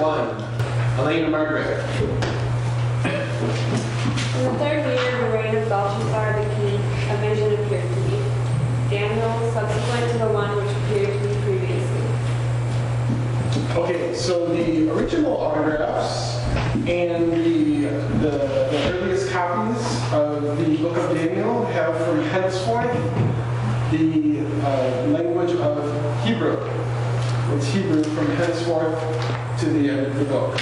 1. Elaine and Margaret. In the 3rd year of the reign of Belshazzar the king, a vision appeared to me. Daniel, subsequent to the one which appeared to me previously. Okay, so the original autographs and the earliest copies of the book of Daniel have from henceforth the language of Hebrew. It's Hebrew from henceforth to the end of the book.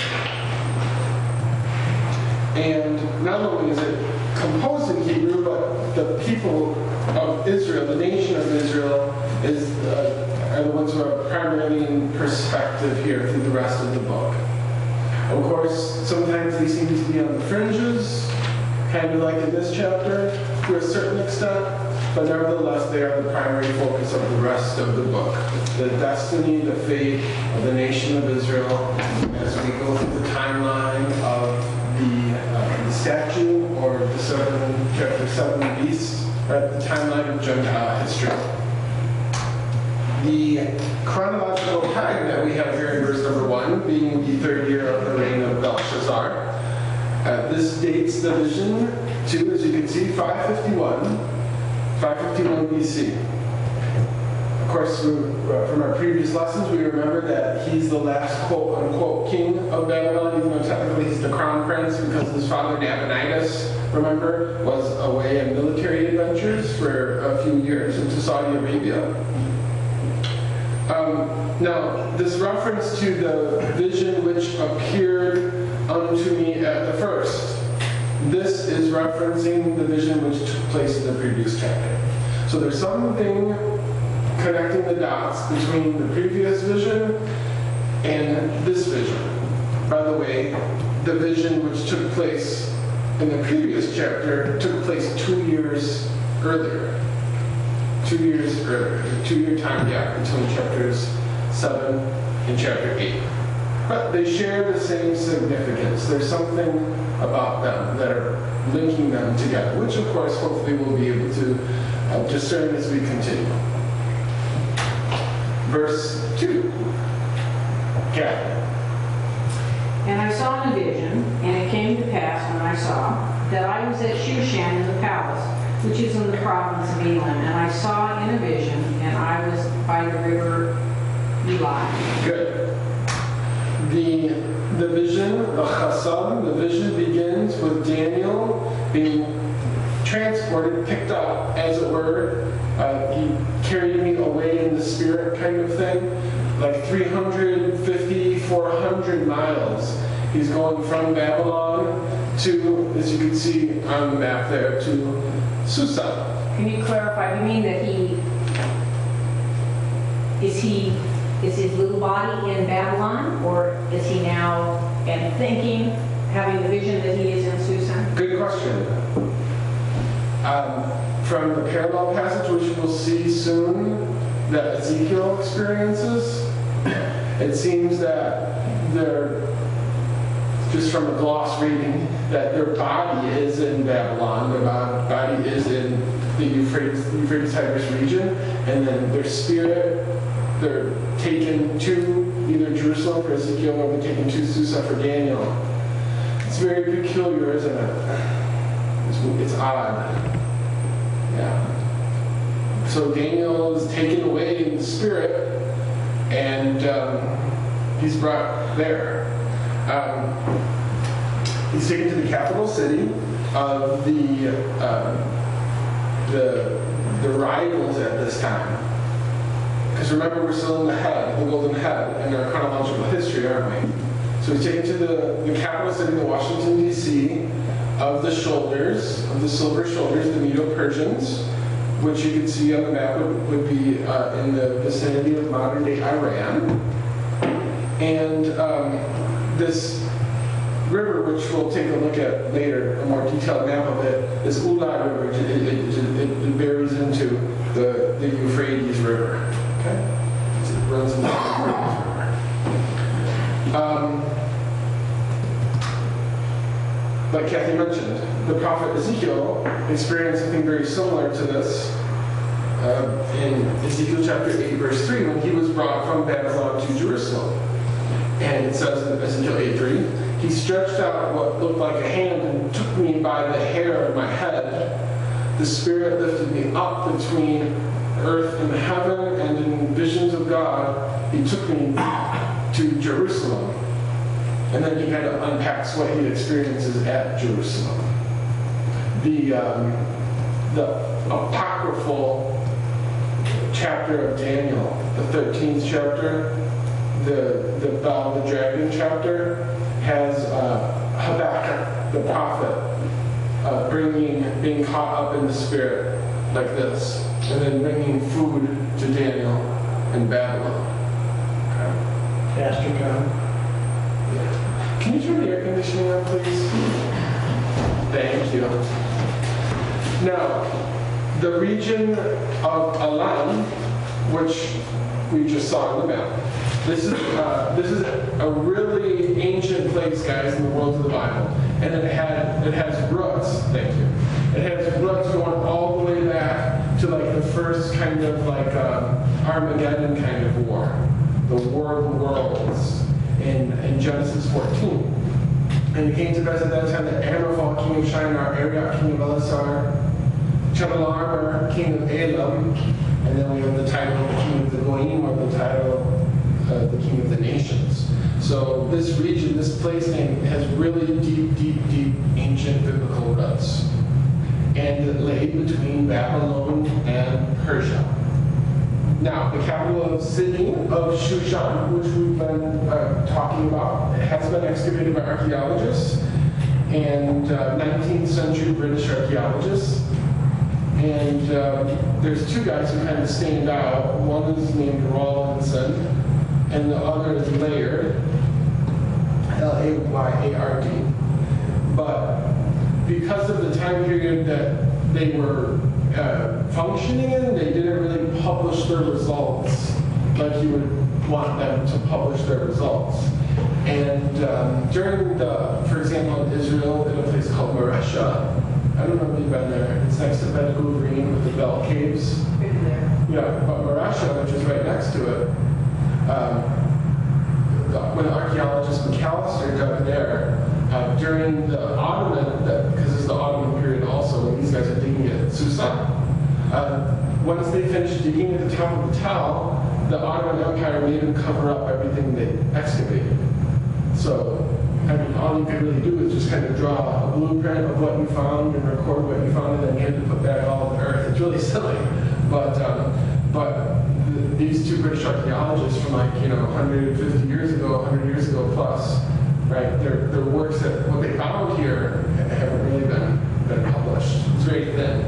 And not only is it composed in Hebrew, but the people of Israel, the nation of Israel, are the ones who are primarily in perspective here through the rest of the book. Of course, sometimes they seem to be on the fringes, kind of like in this chapter, to a certain extent, but nevertheless, they are the primary focus of the rest of the book. The destiny, the fate of the nation of Israel, as we go through the timeline of the statue, or the chapter 7 beasts, or the timeline of Gentile history. The chronological time that we have here in verse number 1, being the 3rd year of the reign of Belshazzar, this dates the vision to, as you can see, 551 BC. Of course, from our previous lessons, we remember that he's the last quote-unquote king of Babylon, even though technically he's the crown prince because his father Nabonidus, remember, was away in military adventures for a few years into Saudi Arabia. Now, this reference to the vision which appeared unto me at the first, this is referencing the vision which took place in the previous chapter. So there's something connecting the dots between the previous vision and this vision. By the way, the vision which took place in the previous chapter took place 2 years earlier. 2 years earlier. A 2-year time gap between chapters 7 and chapter 8. But they share the same significance. There's something about them that are linking them together, which of course hopefully we'll be able to discern as we continue. Verse 2. Gabi. And I saw in a vision, and it came to pass when I saw, that I was at Shushan in the palace, which is in the province of Elam. And I saw in a vision, and I was by the river Eli. Good. The vision, the chasam, the vision begins with Daniel being transported, picked up, as it were. He carried me away in the spirit kind of thing. Like 350, 400 miles. He's going from Babylon to, as you can see on the map there, to Susa. Can you clarify? You mean that is his little body in Babylon, or is he now thinking, having the vision that he is in Susa? Good question. From the parallel passage, which we'll see soon, that Ezekiel experiences, it seems that they're, just from a gloss reading, that their body is in Babylon, their body is in the Euphrates-Tigris region, and then their spirit, they're taken to either Jerusalem for Ezekiel or they're taken to Susa for Daniel. It's very peculiar, isn't it? It's odd. Yeah. So Daniel is taken away in the spirit, and he's brought there. He's taken to the capital city of the rivals at this time. Because remember, we're still in the head, the golden head, in our chronological history, aren't we? So he's taken to the capital city, the Washington, D.C., of the shoulders, of the silver shoulders, the Medo-Persians, which you can see on the map would be in the vicinity of modern-day Iran. And this river, which we'll take a look at later, a more detailed map of it, this Ulai River, it buries into the Euphrates River. Okay? It runs into the Euphrates River. Like Kathy mentioned, the prophet Ezekiel experienced something very similar to this in Ezekiel chapter 8, verse 3, when he was brought from Babylon to Jerusalem. And it says in Ezekiel 8:3, he stretched out what looked like a hand and took me by the hair of my head. The Spirit lifted me up between earth and heaven, and in visions of God, he took me to Jerusalem. And then he kind of unpacks what he experiences at Jerusalem. The apocryphal chapter of Daniel, the 13th chapter, the Bell of the Dragon chapter, has Habakkuk, the prophet, being caught up in the Spirit like this, and then bringing food to Daniel in Babylon. Okay. Pastor John. Can you turn the air conditioning on, please? Thank you. Now, the region of Elam, which we just saw on the map, this is a really ancient place, guys, in the world of the Bible, and it has roots. Thank you. It has roots going all the way back to like the first kind of like Armageddon kind of war, the War of the Worlds in Genesis 14. And it came to pass at that time that Amraphel, king of Shinar, Arioch, king of Elasar, Chedorlaomer, king of Elam, and then we have the title of the king of the Goyim, or the title the king of the nations. So this region, this place name, has really deep ancient biblical roots. And it lay between Babylon and Persia. Now, the capital city of Shushan, which we've been talking about, has been excavated by archaeologists and 19th century British archaeologists. And there's two guys who kind of stand out. One is named Rawlinson, and the other is Layard, Layard. But because of the time period that they were functioning in, they didn't really publish their results like you would want them to publish their results. And during for example, in Israel, in a place called Maresha, I don't know if you've been there, it's next to Bet Guvrin with the Bell Caves. Been there. Yeah, but Maresha, which is right next to it, when archaeologist McAllister dug there, during the Ottoman, because it's the Ottoman period also, when these guys are digging at Susa, once they finished digging at the top of the Tell, the Ottoman Empire made them cover up everything they excavated. So, I mean, all you could really do is just kind of draw a blueprint of what you found and record what you found, and then you had to put back all of the earth. It's really silly, but these two British archaeologists from 150 years ago, 100 years ago plus, right? Their works that what they found here haven't really been published. It's very thin.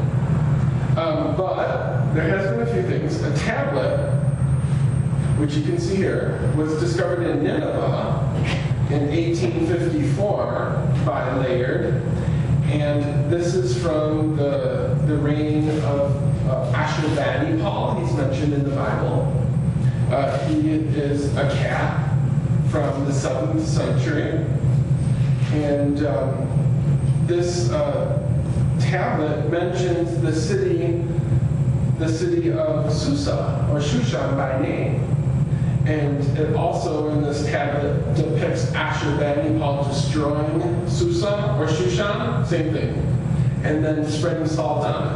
But there has been a few things. A tablet, which you can see here, was discovered in Nineveh in 1854 by Layard, and this is from the reign of Ashurbanipal. He's mentioned in the Bible. He is a cat from the 7th century, and this tablet mentions the city of Susa or Shushan by name. And it also, in this tablet, depicts Ashurbanipal destroying Susa or Shushan, same thing, and then spreading salt on it,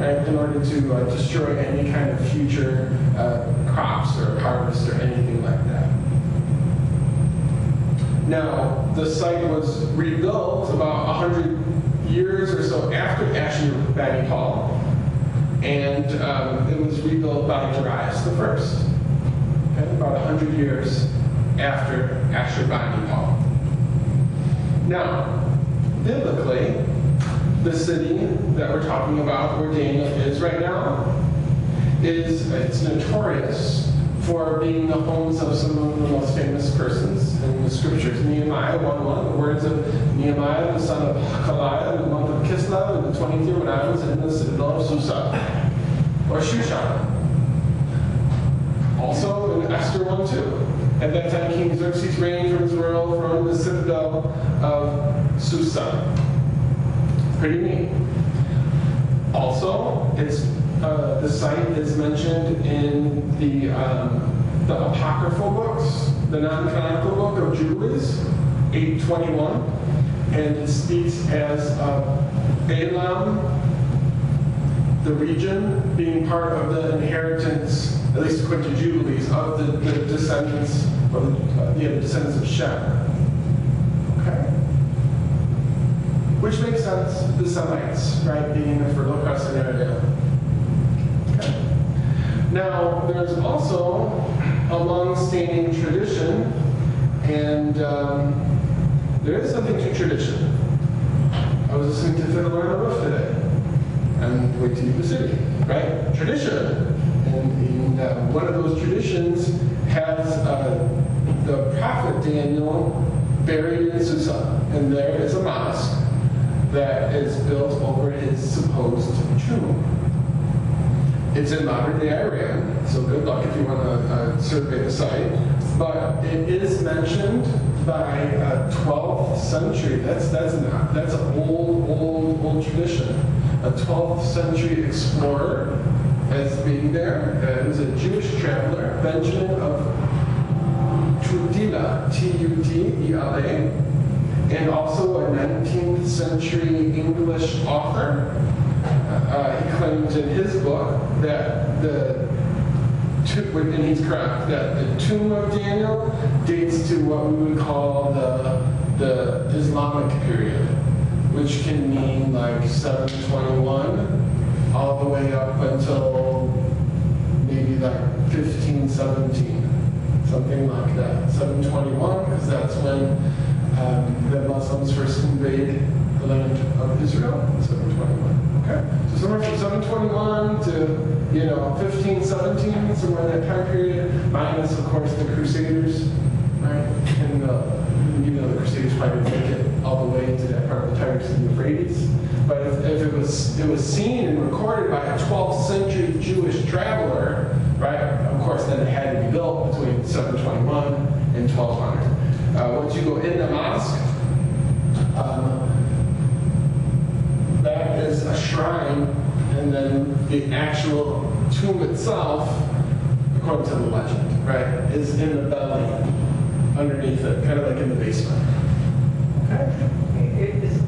right, in order to destroy any kind of future crops or harvest or anything like that. Now, the site was rebuilt about 100 years or so after Ashurbanipal, and it was rebuilt by Darius the First. Okay, about 100 years after Ashurbanipal. Now, biblically, the city that we're talking about, where Daniel is right now, it's notorious for being the homes of some of the most famous persons in the scriptures. Nehemiah 1:1, the words of Nehemiah, the son of Hakaliah, in the month of Kislev, in the 20th year when I was in the citadel of Susa, or Shushan. Also in Esther 1:2. At that time, King Xerxes reigned from his royal throne in the citadel of Susa. Pretty neat. Also, the site is mentioned in the the apocryphal books, the non-canonical book of Jubilees, 8:21, and it speaks as Balaam, the region, being part of the inheritance, at least according to Jubilees, of the descendants, or the descendants of Shem. Okay? Which makes sense, the Semites, right, being in the Fertile Crescent area. Okay. Now, there's also a long-standing tradition, and there is something to tradition. I was listening to Fiddler on the Roof today, and wait to leave the city, right? Tradition. And one of those traditions has the prophet Daniel buried in Susa, and there is a mosque that is built over his supposed tomb. It's in modern-day Iran, so good luck if you want to survey the site. But it is mentioned by 12th century. That's an old tradition. A 12th century explorer as being there. It was a Jewish traveler, Benjamin of Tudela, T-U-D-E-L-A, and also a 19th century English author. He claims in his book that and he's correct, that the tomb of Daniel dates to what we would call the Islamic period, which can mean like 721 all the way up until maybe like 1517, something like that. 721, because that's when the Muslims first invaded the land of Israel, 721. Okay, so somewhere from 721 to 1517, somewhere in that time period, minus of course the Crusaders, right? And even though the Crusaders probably didn't make it all the way into that part of the Tigris and Euphrates, but if it was seen and recorded by a 12th century Jewish traveler, right? Of course, then it had to be built between 721 and 1200. Once you go in the mosque, that is a shrine, and then the actual tomb itself, according to the legend, right, is in the belly, underneath it, kind of like in the basement. Okay? Is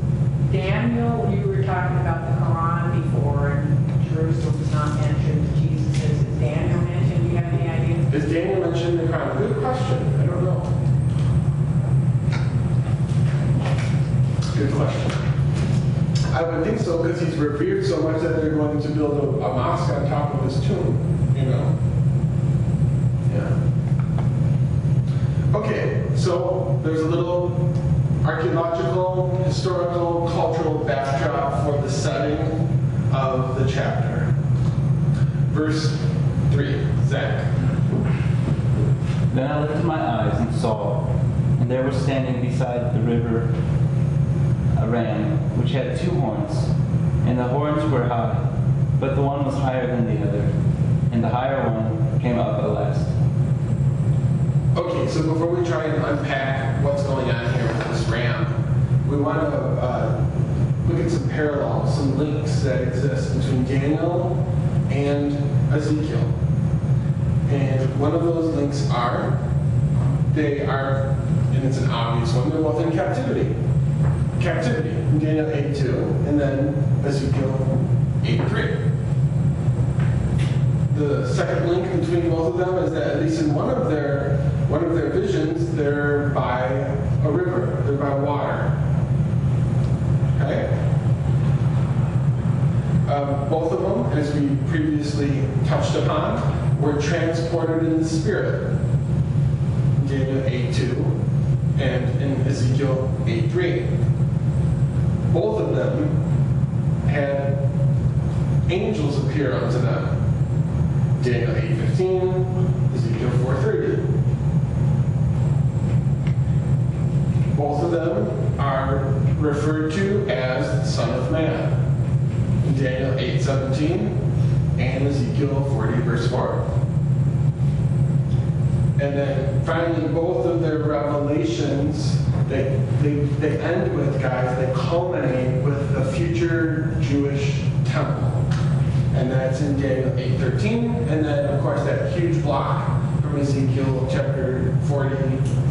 Daniel, you were talking about the Quran before, and Jerusalem's not mentioned, Jesus says, is Daniel mentioned? Do you have any idea? Is Daniel mentioned in the Quran? Good question. I don't know. Good question. I would think so, because he's revered so much that they're going to build a mosque on top of his tomb, Yeah. Okay, so there's a little archaeological, historical, cultural backdrop for the setting of the chapter. Verse 3, Zach. Then I lifted my eyes and saw, and there was standing beside the river a ram, which had 2 horns, and the horns were high, but the one was higher than the other, and the higher one came up at last. Okay, so before we try and unpack what's going on here with this ram, we want to look at some parallels, some links that exist between Daniel and Ezekiel. And one of those links are, and it's an obvious one, they're both in captivity. Captivity, Daniel 8:2, and then Ezekiel 8:3. The second link between both of them is that at least in one of their visions, they're by a river, they're by water. Okay? Both of them, as we previously touched upon, were transported in the spirit. Daniel 8:2 and in Ezekiel 8:3. Both of them had angels appear unto them. Daniel 8:15, Ezekiel 4:30. Both of them are referred to as the Son of Man. Daniel 8:17 and Ezekiel 40 verse 4. And then finally, both of their revelations, they end with, guys, they culminate with the future Jewish temple. And that's in Daniel 8:13. And then, of course, that huge block from from Ezekiel chapter 40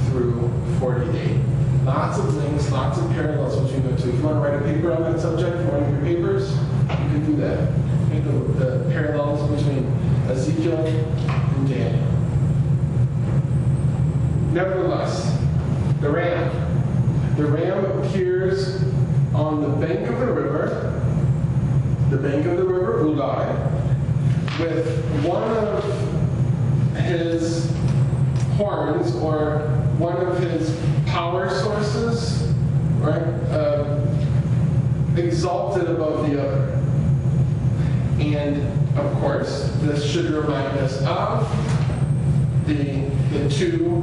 through 48. Lots of links, lots of parallels between the two. If you want to write a paper on that subject for one of your papers, you can do that. The parallels between Ezekiel and Daniel. Nevertheless, the ram. The ram appears on the bank of the river Ulai, with one of his horns, or one of his power sources, right, exalted above the other. And of course, this should remind us of the two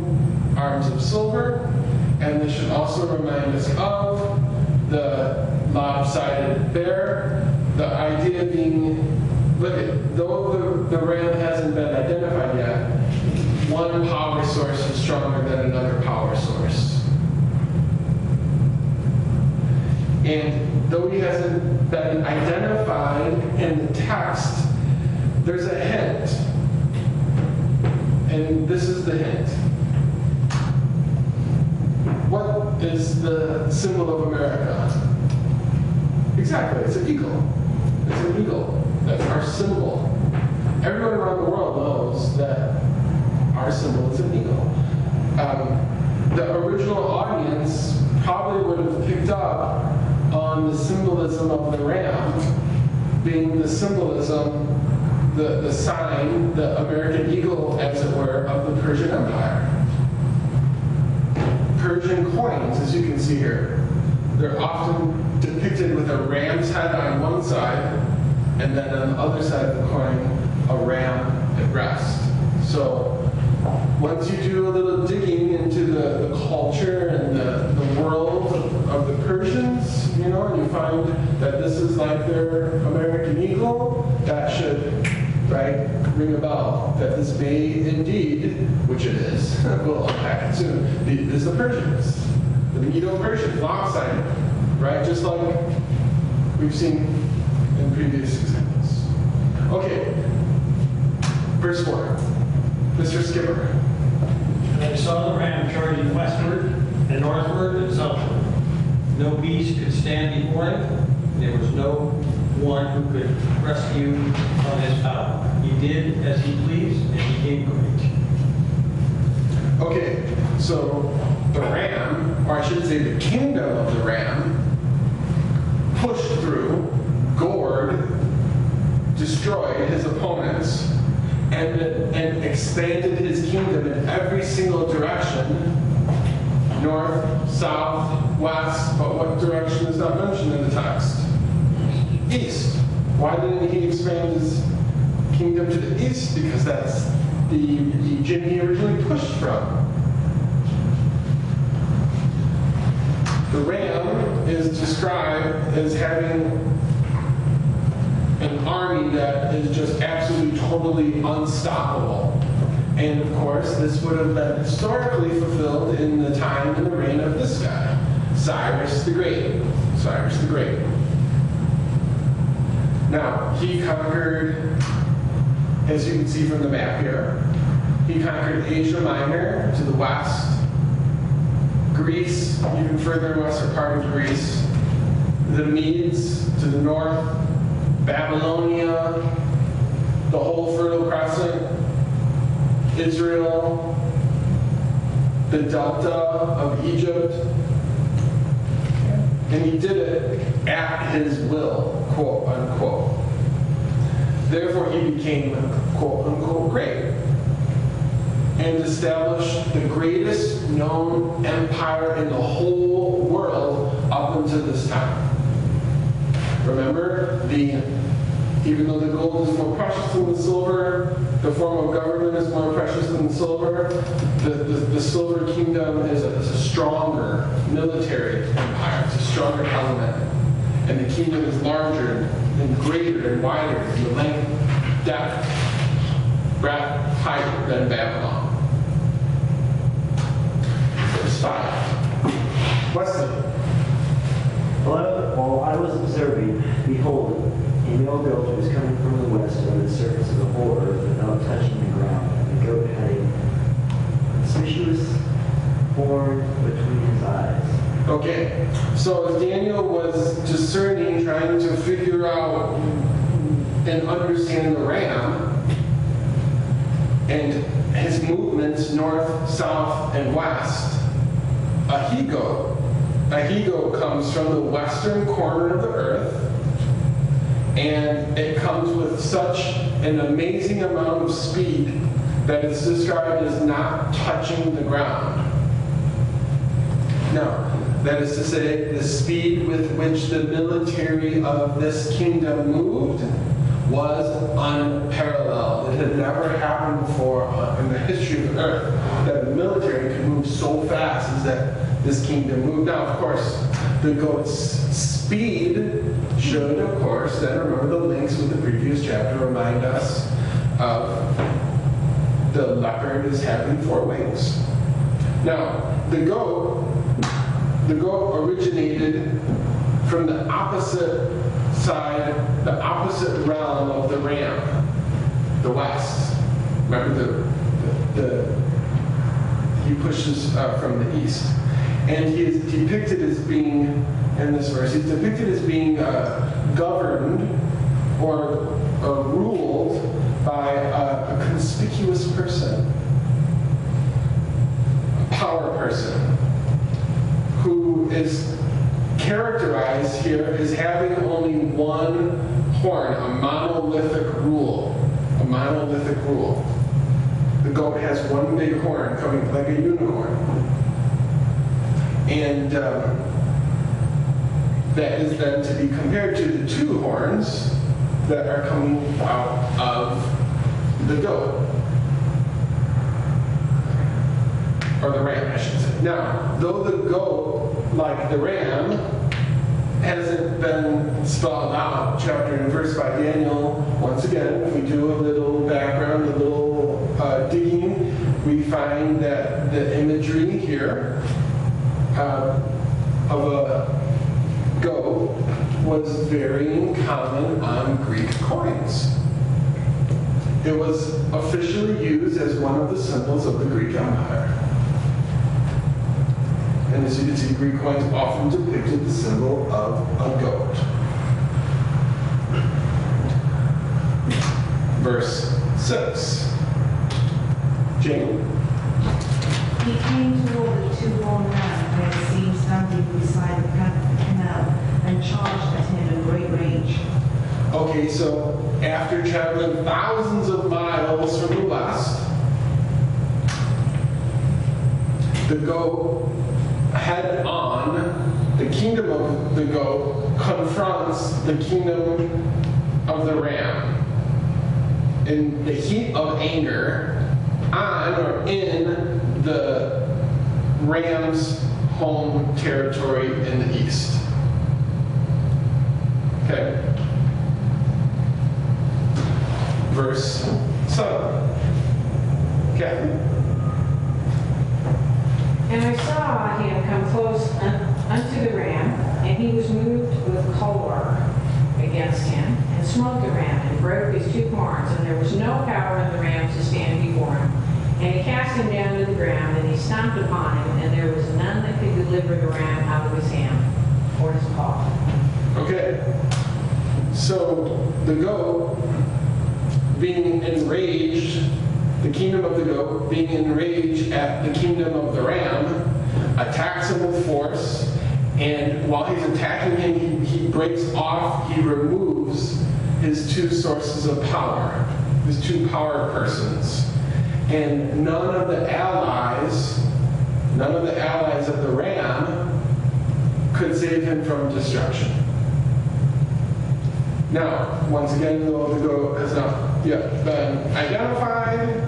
arms of silver, and this should also remind us of the lopsided bear. The idea being, look at, though the ram hasn't been identified yet, one power source is stronger than another power source. And though he hasn't been identified in the text, there's a hint. And this is the hint. What is the symbol of America? Exactly, it's an eagle. It's an eagle. That's our symbol. Everyone around the world knows that our symbol is an eagle. The original audience probably would have picked up on the symbolism of the ram being the symbolism, the sign, the American eagle, as it were, of the Persian Empire. Persian coins, as you can see here, they're often depicted with a ram's head on one side, and then on the other side of the coin, a ram at rest. So once you do a little digging into the culture and the world of the Persians, and you find that this is like their American eagle, that should, right, ring a bell, that this may indeed, which it is, we'll unpack it soon, is the Persians, the Medo-Persians, lopsided, right, just like we've seen in previous examples. Okay, verse 4, Mr. Skipper. And I saw the ram charging westward and northward and southward. No beast could stand before him. There was no one who could rescue on his power. He did as he pleased, and he became great. Okay, so the ram, or I should say the kingdom of the ram, pushed through, gored, destroyed his opponents, and expanded his kingdom in every single direction, north, south, west, but what direction is not mentioned in the text? East. Why didn't he expand his kingdom to the east? Because that's the region he originally pushed from. The ram is described as having an army that is just absolutely, totally unstoppable. And of course, this would have been historically fulfilled in the time and the reign of this guy, Cyrus the Great. Cyrus the Great. Now, he conquered, as you can see from the map here, he conquered Asia Minor to the west, Greece, even further western part of Greece, the Medes to the north, Babylonia, the whole Fertile Crescent, Israel, the delta of Egypt, and he did it at his will, quote unquote. Therefore, he became, quote unquote, great and established the greatest known empire in the whole world up until this time. Remember, even though the gold is more precious than the silver, the form of government is more precious than the silver, the silver kingdom is a stronger military empire. It's a stronger element. And the kingdom is larger and greater and wider in length, depth, breadth, height than Babylon. Verse 5. Wesley. But while I was observing, behold, a male goat was coming from the west over the surface of the whole earth without touching the ground. And the goat had a horns between his eyes. Okay, so as Daniel was discerning, trying to figure out and understand the ram and his movements north, south, and west, a he-goat comes from the western corner of the earth, and it comes with such an amazing amount of speed that it's described as not touching the ground. Now, that is to say, the speed with which the military of this kingdom moved was unparalleled. It had never happened before in the history of the earth that the military could move so fast as that this kingdom moved. Now, of course, the goat's speed should, of course, then remember the links with the previous chapter remind us of the leopard is having 4 wings. Now, the goat originated from the opposite side, the opposite realm of the ram, the west. Remember he pushes from the east. And he is depicted as being, in this verse, he's depicted as being governed or ruled by a conspicuous person, a power person, who is characterized here as having only one horn, a monolithic rule. A monolithic rule. The goat has one big horn coming like a unicorn. And that is then to be compared to the 2 horns that are coming out of the goat. Or the ram, I should say. Now, though the goat, like the ram, hasn't been spelled out chapter and verse by Daniel, once again, if we do a little background, a little digging, we find that the imagery here of a goat was very common on Greek coins. It was officially used as one of the symbols of the Greek Empire. And as you can see, Greek coins often depicted the symbol of a goat. Verse 6. Jane? He came toward the 2-horned ram that had seen standing beside the canal and charged at him at great range. Okay, so after traveling thousands of miles from the west, the goat head on, the kingdom of the goat confronts the kingdom of the ram in the heat of anger on or in the ram's home territory in the east. Okay. Verse 7. Kathy? And I saw him come close unto the ram, and he was moved with choler against him, and smote the ram, and broke his 2 horns, and there was no power in the ram to stand before him. And he cast him down to the ground, and he stomped upon him, and there was none that could deliver the ram out of his hand or his paw. Okay. So the goat, being enraged, the kingdom of the goat, being enraged at the kingdom of the ram, attacks him with force, and while he's attacking him, he breaks off, he removes his 2 sources of power, his 2 power persons. And none of the allies of the ram could save him from destruction. Now, once again, though the goat has not yet been identified,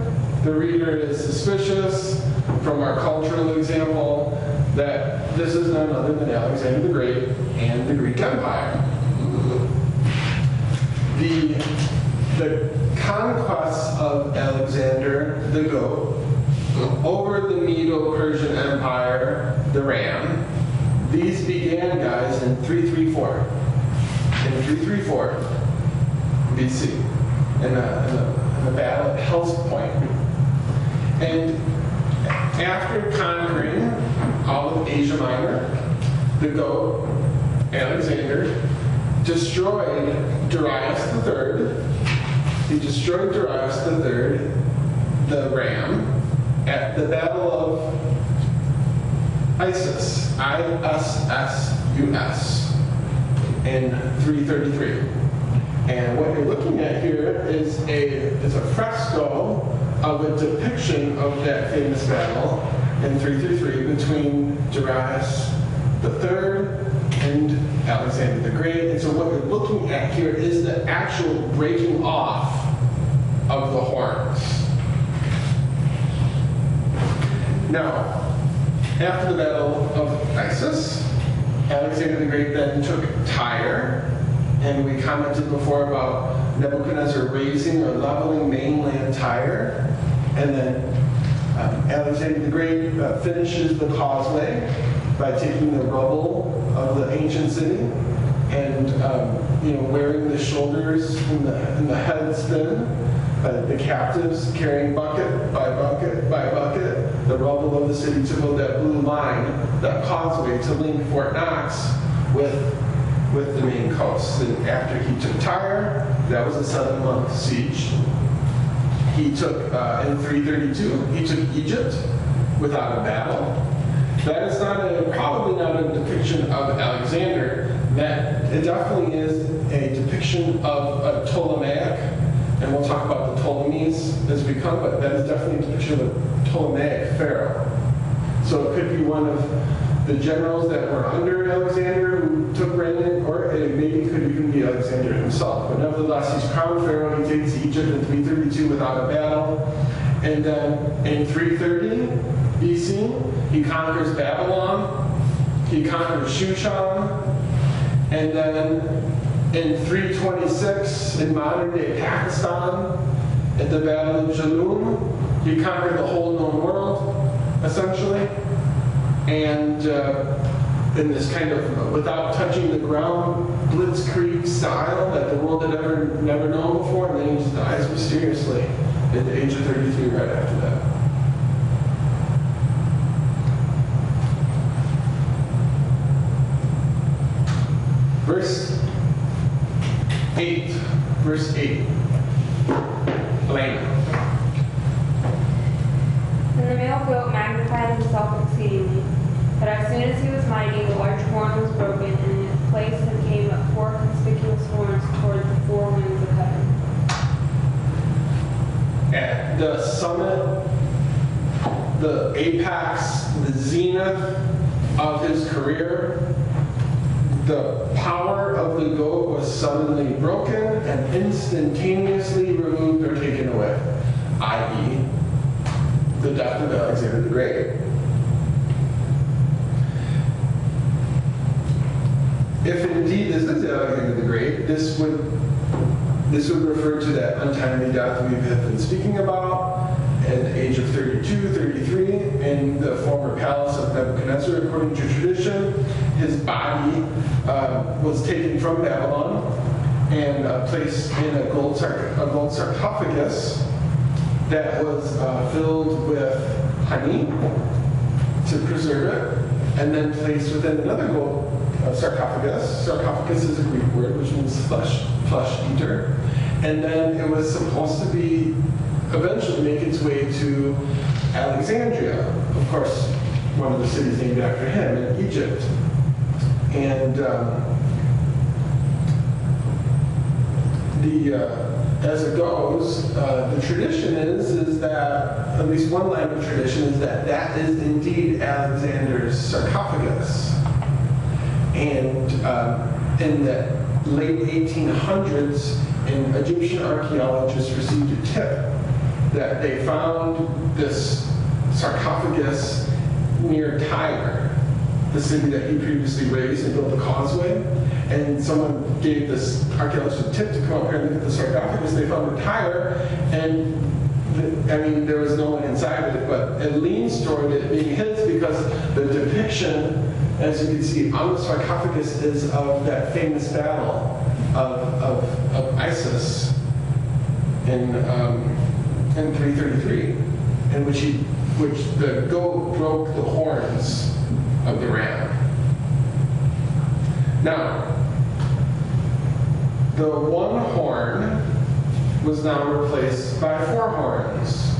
the reader is suspicious from our cultural example that this is none other than Alexander the Great and the Greek Empire. The conquests of Alexander the goat over the Medo-Persian Empire, the ram, these began, guys, in 334. In 334 BC, in the Battle of Hell's Point. And after conquering all of Asia Minor. The goat, Alexander, destroyed Darius III. He destroyed Darius III, the ram, at the Battle of Issus, I-S-S-U-S, in 333. And what you're looking at here is a fresco of a depiction of that famous battle in 333 between Darius III and Alexander the Great. And so what you're looking at here is the actual breaking off of the horns. Now, after the Battle of Issus, Alexander the Great then took Tyre, and we commented before about Nebuchadnezzar raising or leveling mainland Tyre, and then Alexander the Great finishes the causeway by taking the rubble of the ancient city and wearing the shoulders and the heads thin, the captives carrying bucket by bucket by bucket the rubble of the city to build that blue line, that causeway to link Fort Knox with the main coast. And after he took Tyre, that was a 7-month siege. He took, in 332, he took Egypt without a battle. That is probably not a depiction of Alexander. That it definitely is a depiction of a Ptolemaic, and we'll talk about the Ptolemies as we come, but that is definitely a depiction of a Ptolemaic pharaoh. So it could be one of the generals that were under Alexander who took reign, or it maybe could even be Alexander himself. But nevertheless, he's crowned pharaoh. He takes Egypt in 332 without a battle. And then in 330 BC, he conquers Babylon. He conquers Shushan. And then in 326, in modern-day Pakistan, at the Battle of Jaloum, he conquered the whole known world, essentially. And in this kind of, without touching the ground, blitzkrieg style that the world had never known before, and then he just dies mysteriously at the age of 33 right after that. Verse 8. Elena. Then the male goat magnified himself exceedingly, but as soon as he was mighty, the large horn was broken, and in its place there came up 4 conspicuous horns toward the 4 winds of heaven. At the summit, the apex, the zenith of his career, the power of the goat was suddenly broken and instantaneously removed or taken away, i.e., the death of Alexander the Great. If indeed this is Alexander the Great, this would refer to that untimely death we have been speaking about at the age of 32, 33, in the former palace of Nebuchadnezzar. According to tradition, his body was taken from Babylon and placed in a gold sarcophagus that was filled with honey to preserve it, and then placed within another gold sarcophagus. Sarcophagus is a Greek word which means flesh eater. And then it was supposed to be eventually make its way to Alexandria, of course, one of the cities named after him in Egypt. And as it goes, the tradition is that, at least one line of tradition is that is indeed Alexander's sarcophagus. And in the late 1800s, an Egyptian archaeologist received a tip that they found this sarcophagus near Tyre, the city that he previously raised and built the causeway. And someone gave this archaeologist a tip to come up here and look at the sarcophagus. They found it Tyre, and there was no one inside of it, but it leans toward it being his because the depiction, as you can see, on the sarcophagus is of that famous battle of Issus in 333. in which the goat broke the horns of the ram. Now, the one horn was now replaced by 4 horns,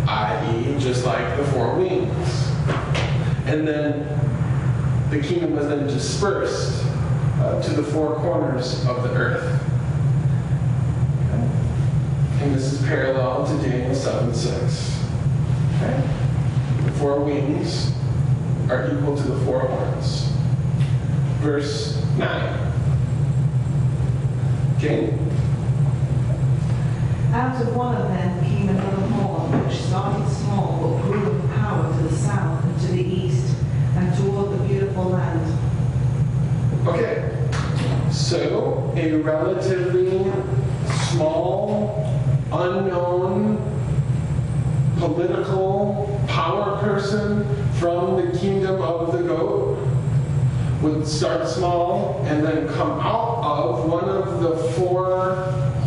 i.e., just like the 4 wings. And then the kingdom was then dispersed to the 4 corners of the earth. And this is parallel to Daniel 7:6. Okay? The 4 wings are equal to the 4 horns. Verse 9. Jane? Out of one of them came another horn, which started small but grew in power to the south and to the east and toward the beautiful land. Okay, so a relatively small, unknown political power person from the kingdom of the goat would start small and then come out of one of the 4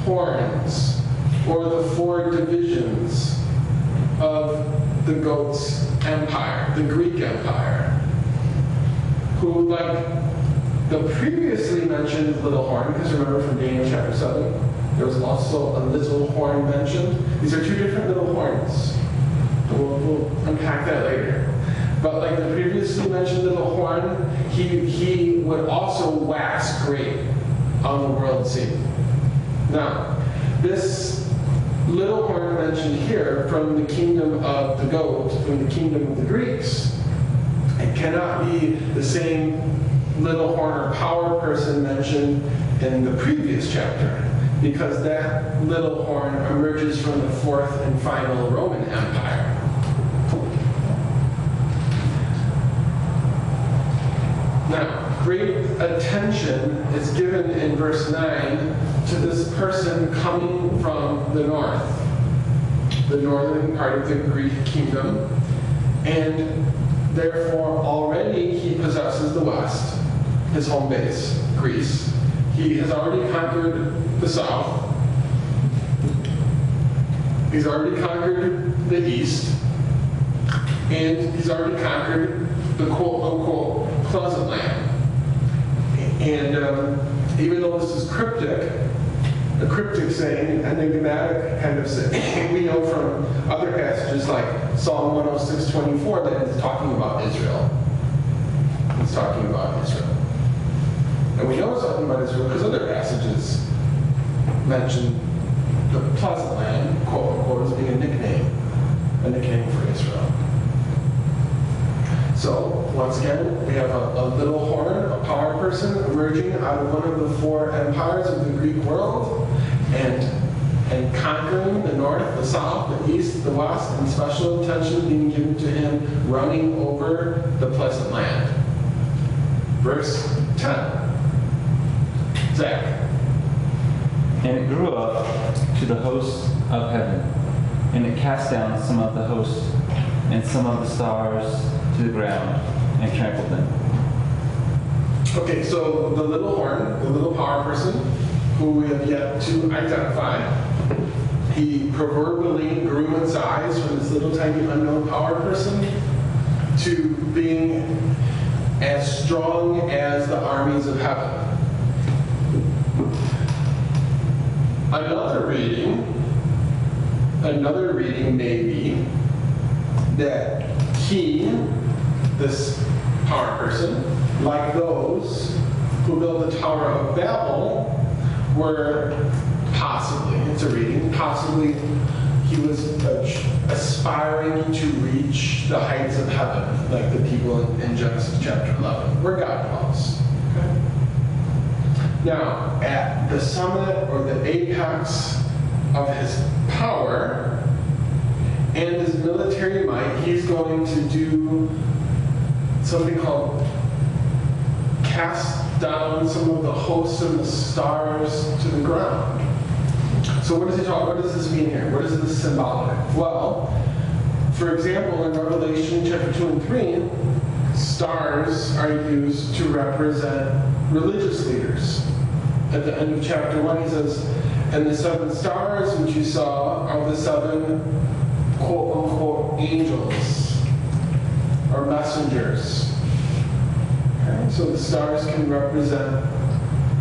horns or the 4 divisions of the goat's empire, the Greek empire, who, like the previously mentioned little horn, because remember from Daniel chapter 7, there was also a little horn mentioned. These are 2 different little horns. We'll unpack that later. But like the previously mentioned little horn, he would also wax great on the world scene. Now, this little horn mentioned here from the kingdom of the goat, from the kingdom of the Greeks, it cannot be the same little horn or power person mentioned in the previous chapter, because that little horn emerges from the 4th and final Roman Empire. Now, great attention is given in verse 9 to this person coming from the north, the northern part of the Greek kingdom, and therefore already he possesses the west, his home base, Greece. He has already conquered the south. He's already conquered the east. And he's already conquered the quote-unquote pleasant land. And even though this is cryptic, a cryptic saying, enigmatic kind of saying, we know from other passages like Psalm 106:24 that it's talking about Israel. It's talking about Israel. And we know it's talking about Israel because other passages mention the pleasant land, quote-unquote, as being a nickname for Israel. So, once again, we have a little horn, a power person emerging out of one of the 4 empires of the Greek world and conquering the north, the south, the east, the west, and special attention being given to him running over the pleasant land. Verse 10. Zach. And it grew up to the hosts of heaven, and it cast down some of the hosts and some of the stars to the ground and trampled them. Okay, so the little horn, the little power person, who we have yet to identify, he proverbially grew in size from this little tiny unknown power person to being as strong as the armies of heaven. Another reading may be that he, this power person, like those who built the Tower of Babel, were possibly, it's a reading, possibly he was aspiring to reach the heights of heaven, like the people in Genesis chapter 11, where God dwells. Okay? Now, at the summit or the apex of his power and his military might, he's going to do something called cast down some of the hosts and the stars to the ground. So what does this mean here? What is this symbolic? Well, for example, in Revelation chapter 2 and 3, stars are used to represent religious leaders. At the end of chapter 1, he says, "And the 7 stars which you saw are the 7 quote-unquote angels or messengers. Okay? So the stars can represent,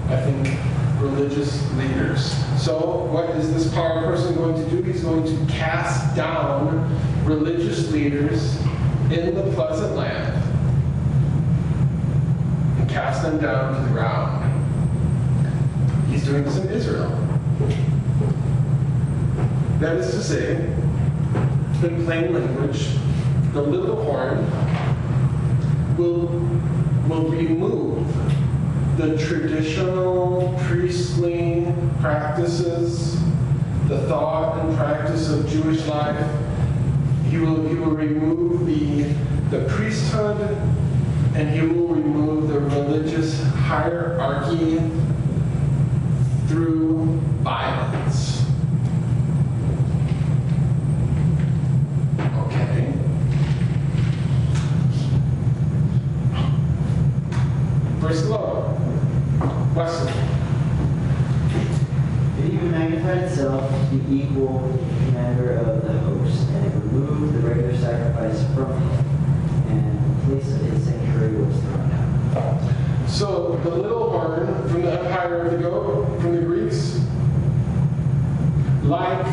I think, religious leaders. So what is this power person going to do? He's going to cast down religious leaders in the pleasant land and cast them down to the ground. He's doing this in Israel. That is to say, in plain language, the little horn will remove the traditional priestly practices, the thought and practice of Jewish life. He will remove the priesthood, and he will remove the religious hierarchy through violence. Okay. Verse 11. Wesley. It even magnified itself to the equal commander of the host, and it removed the regular sacrifice from it, and the place of its sanctuary was thrown down. So the little horn from the empire of the goat, from the Greeks, like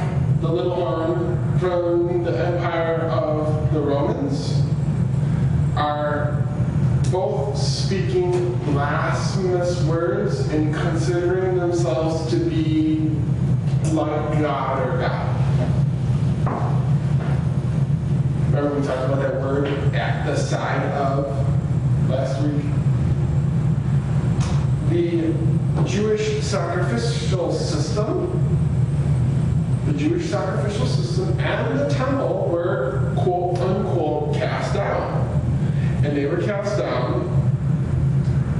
the little horn from the empire of the Romans, are both speaking blasphemous words and considering themselves to be like God or God. Remember we talked about that word at the side of last week? The Jewish sacrificial system and the temple were quote unquote cast down. And they were cast down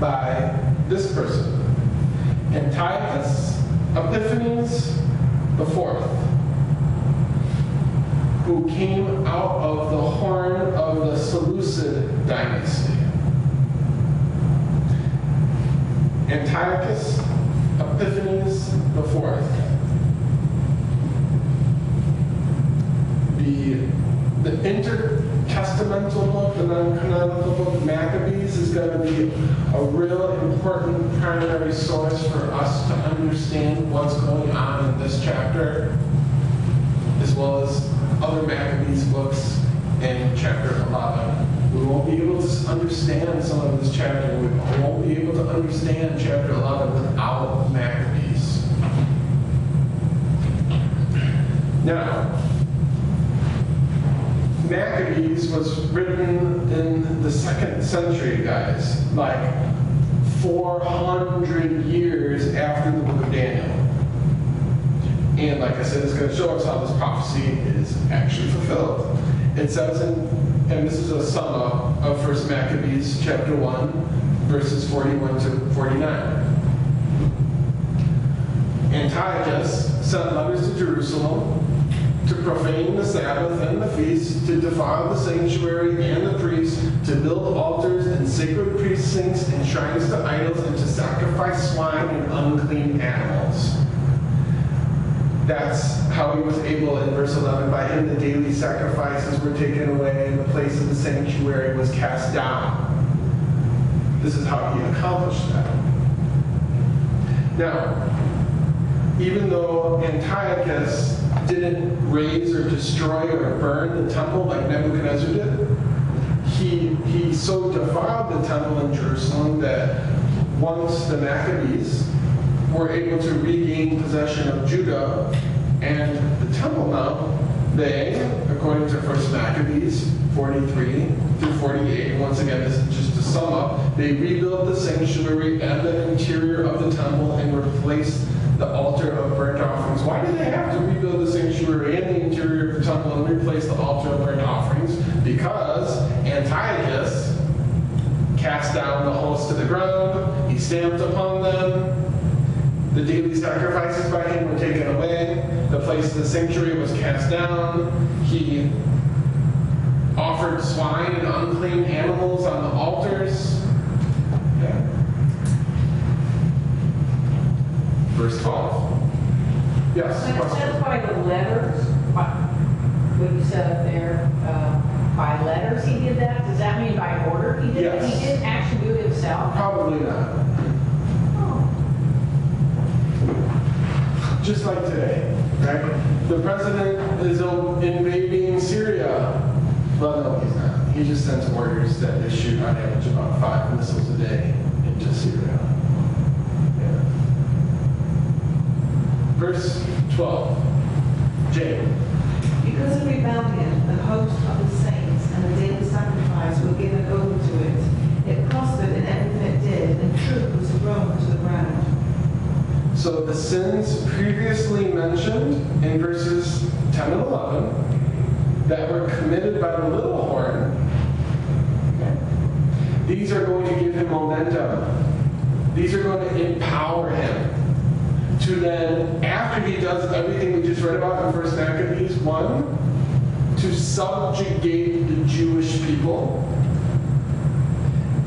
by this person, Antiochus Epiphanes IV, who came out of the horn of the Seleucid dynasty. Antiochus Epiphanes IV. The intertestamental book, the non-canonical book, Maccabees, is going to be a real important primary source for us to understand what's going on in this chapter, as well as other Maccabees books in chapter 11. We won't be able to understand some of this chapter. We won't be able to understand chapter 11 without Maccabees. Now, Maccabees was written in the 2nd century, guys, like 400 years after the book of Daniel. And like I said, it's going to show us how this prophecy is actually fulfilled. It says, and this is a sum up of 1 Maccabees chapter 1, verses 41 to 49. Antiochus sent letters to Jerusalem to profane the Sabbath and the feast, to defile the sanctuary and the priests, to build altars and sacred precincts and shrines to idols, and to sacrifice swine and unclean animals. That's how he was able, in verse 11, by him the daily sacrifices were taken away and the place of the sanctuary was cast down. This is how he accomplished that. Now, even though Antiochus didn't raze or destroy or burn the temple like Nebuchadnezzar did, he so defiled the temple in Jerusalem that once the Maccabees were able to regain possession of Judah and the temple now, they, according to 1 Maccabees 43 through 48, once again, this is just to sum up, they rebuilt the sanctuary and the interior of the temple and replaced the altar of burnt offerings. Why did they have to rebuild the sanctuary and the interior of the temple and replace the altar of burnt offerings? Because Antiochus cast down the host to the ground, he stamped upon them, the daily sacrifices by him were taken away, the place of the sanctuary was cast down, he offered swine and unclean animals on the altars. Okay. Verse 12. Yes, When it question. says by the letters, what you said up there, by letters he did that? Does that mean by order he did it? Yes. He didn't actually do it himself? Probably not. Oh. Just like today, right? The president is invading Syria. Well, no, he's not. He just sends orders that they shoot on average about 5 missiles a day into Syria. Yeah. Verse 12. Jane. Because of rebellion, the host of the saints and the daily sacrifice were given over to it. It prospered in everything it did, and truth was thrown to the ground. So the sins previously mentioned in verses 10 and 11 that were committed by the little horn, okay, these are going to give him momentum. These are going to empower him to then, after he does everything we just read about in 1 Maccabees 1, to subjugate the Jewish people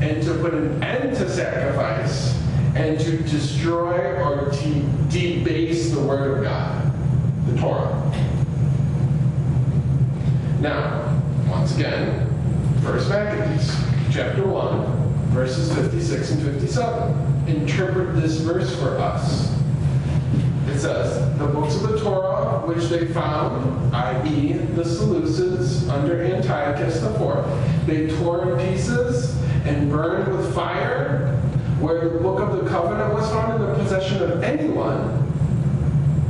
and to put an end to sacrifice and to destroy or to debase the Word of God, the Torah. Now, once again, 1 Maccabees, chapter 1, verses 56 and 57. Interpret this verse for us. It says, the books of the Torah which they found, i.e. the Seleucids under Antiochus IV, they tore in pieces and burned with fire, where the book of the covenant was found in the possession of anyone,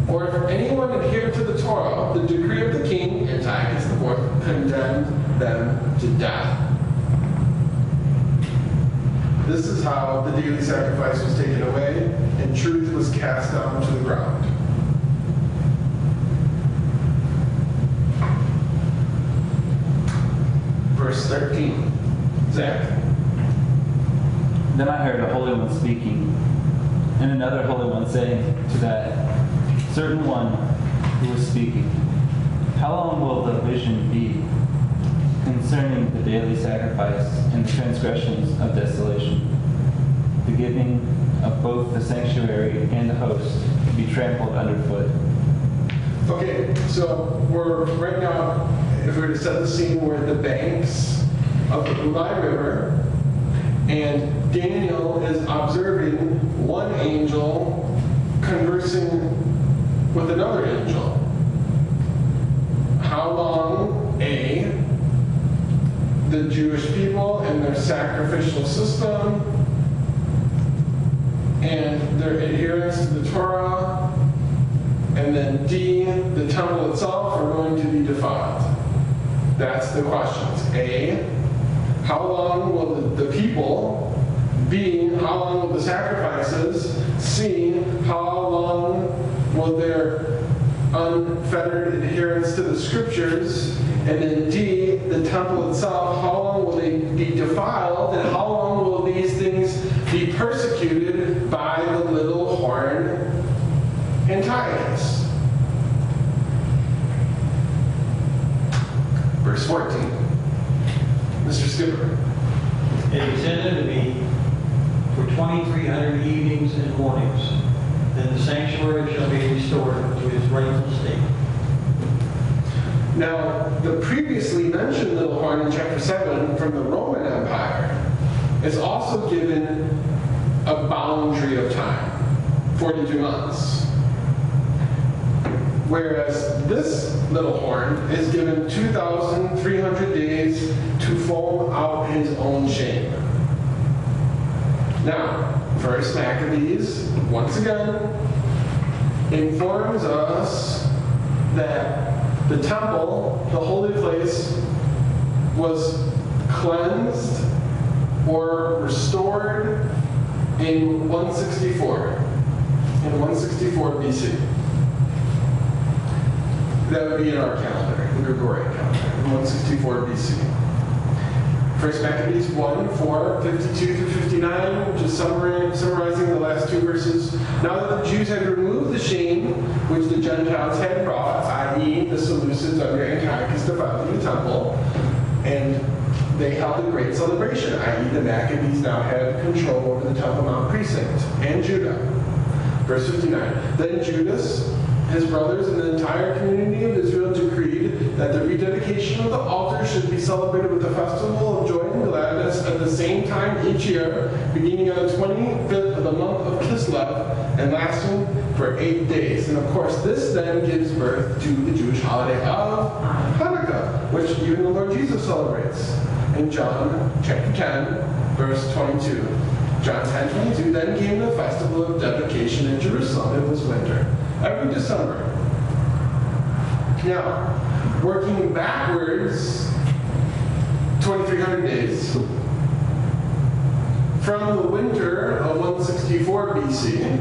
or if anyone adhered to the Torah, the decree of the king, Antiochus IV, condemned them to death. This is how the daily sacrifice was taken away, and truth was cast down to the ground. Verse 13. Zach. Then I heard a holy one speaking, and another holy one saying to that certain one who was speaking, how long will the vision be concerning the daily sacrifice and the transgressions of desolation, the giving of both the sanctuary and the host to be trampled underfoot? Okay, so we're right now, if we were to set the scene, we're at the banks of the Ulai River, and Daniel is observing one angel conversing with another angel. How long, A, the Jewish people and their sacrificial system and their adherence to the Torah, and then D, the temple itself are going to be defiled. That's the questions. A, how long will the people? B, how long will the sacrifices? C, how long will their unfettered adherence to the scriptures? And then D, the temple itself, how long will they be defiled? And how long will these things be persecuted by the little horn Antiochus? Verse 14. Mr. Skipper. It is said unto me, for 2,300 evenings and mornings, then the sanctuary shall be restored to its rightful state. Now, the previously mentioned little horn in chapter 7 from the Roman Empire is also given a boundary of time, 42 months. Whereas this little horn is given 2,300 days to foam out his own shame. Now, 1 Maccabees, once again, informs us that the temple, the holy place, was cleansed or restored in 164 BC. That would be in our calendar, the Gregorian calendar, 164 BC. 1 Maccabees 1, 4, 52 through 59, just summarizing the last two verses. Now that the Jews had removed the shame which the Gentiles had brought, i.e. the Seleucids under Antiochus defiled the temple, and they held a great celebration, i.e. the Maccabees now had control over the Temple Mount precinct and Judah. Verse 59, then Judas, his brothers, and the entire community of Israel decreed that the rededication of the altar should be celebrated with a festival of joy and gladness at the same time each year, beginning on the 25th of the month of Kislev and lasting for 8 days. And of course, this then gives birth to the Jewish holiday of Hanukkah, which even the Lord Jesus celebrates. In John chapter 10, verse 22. John 10:22, then came the festival of dedication in Jerusalem. It was winter, every December. Now, working backwards 2,300 days from the winter of 164 BC,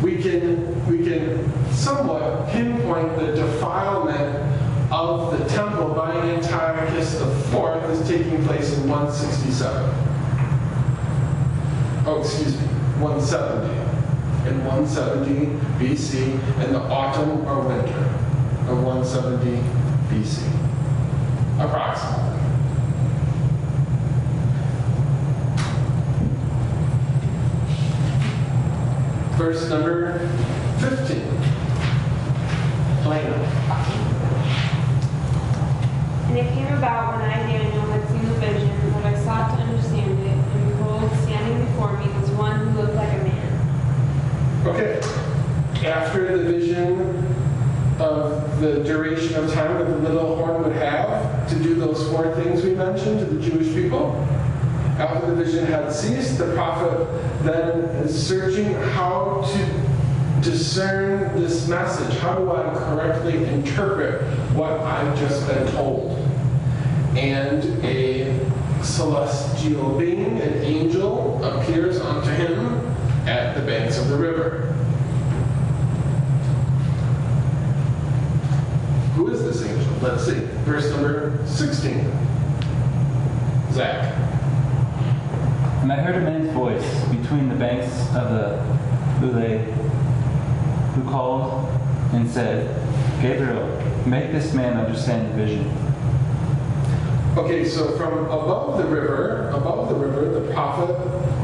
we can somewhat pinpoint the defilement of the temple by Antiochus IV is taking place in 167. Oh, excuse me, 170. In 170 BC, in the autumn or winter of 170 BC, approximately. Verse number 15. Plano. And it came about when I, Daniel, had seen the vision, that I sought to understand it, and behold, standing before me was one who looked like a man. Okay. After the vision of the duration of time that the little horn would have to do those 4 things we mentioned to the Jewish people, after the vision had ceased, the prophet then is searching how to discern this message. How do I correctly interpret what I've just been told? And a celestial being, an angel, appears unto him at the banks of the river. Who is this angel? Let's see. Verse number 16. Zach. And I heard a man's voice between the banks of the Ulai, who called and said, Gabriel, make this man understand the vision. Okay, so from above the river, the prophet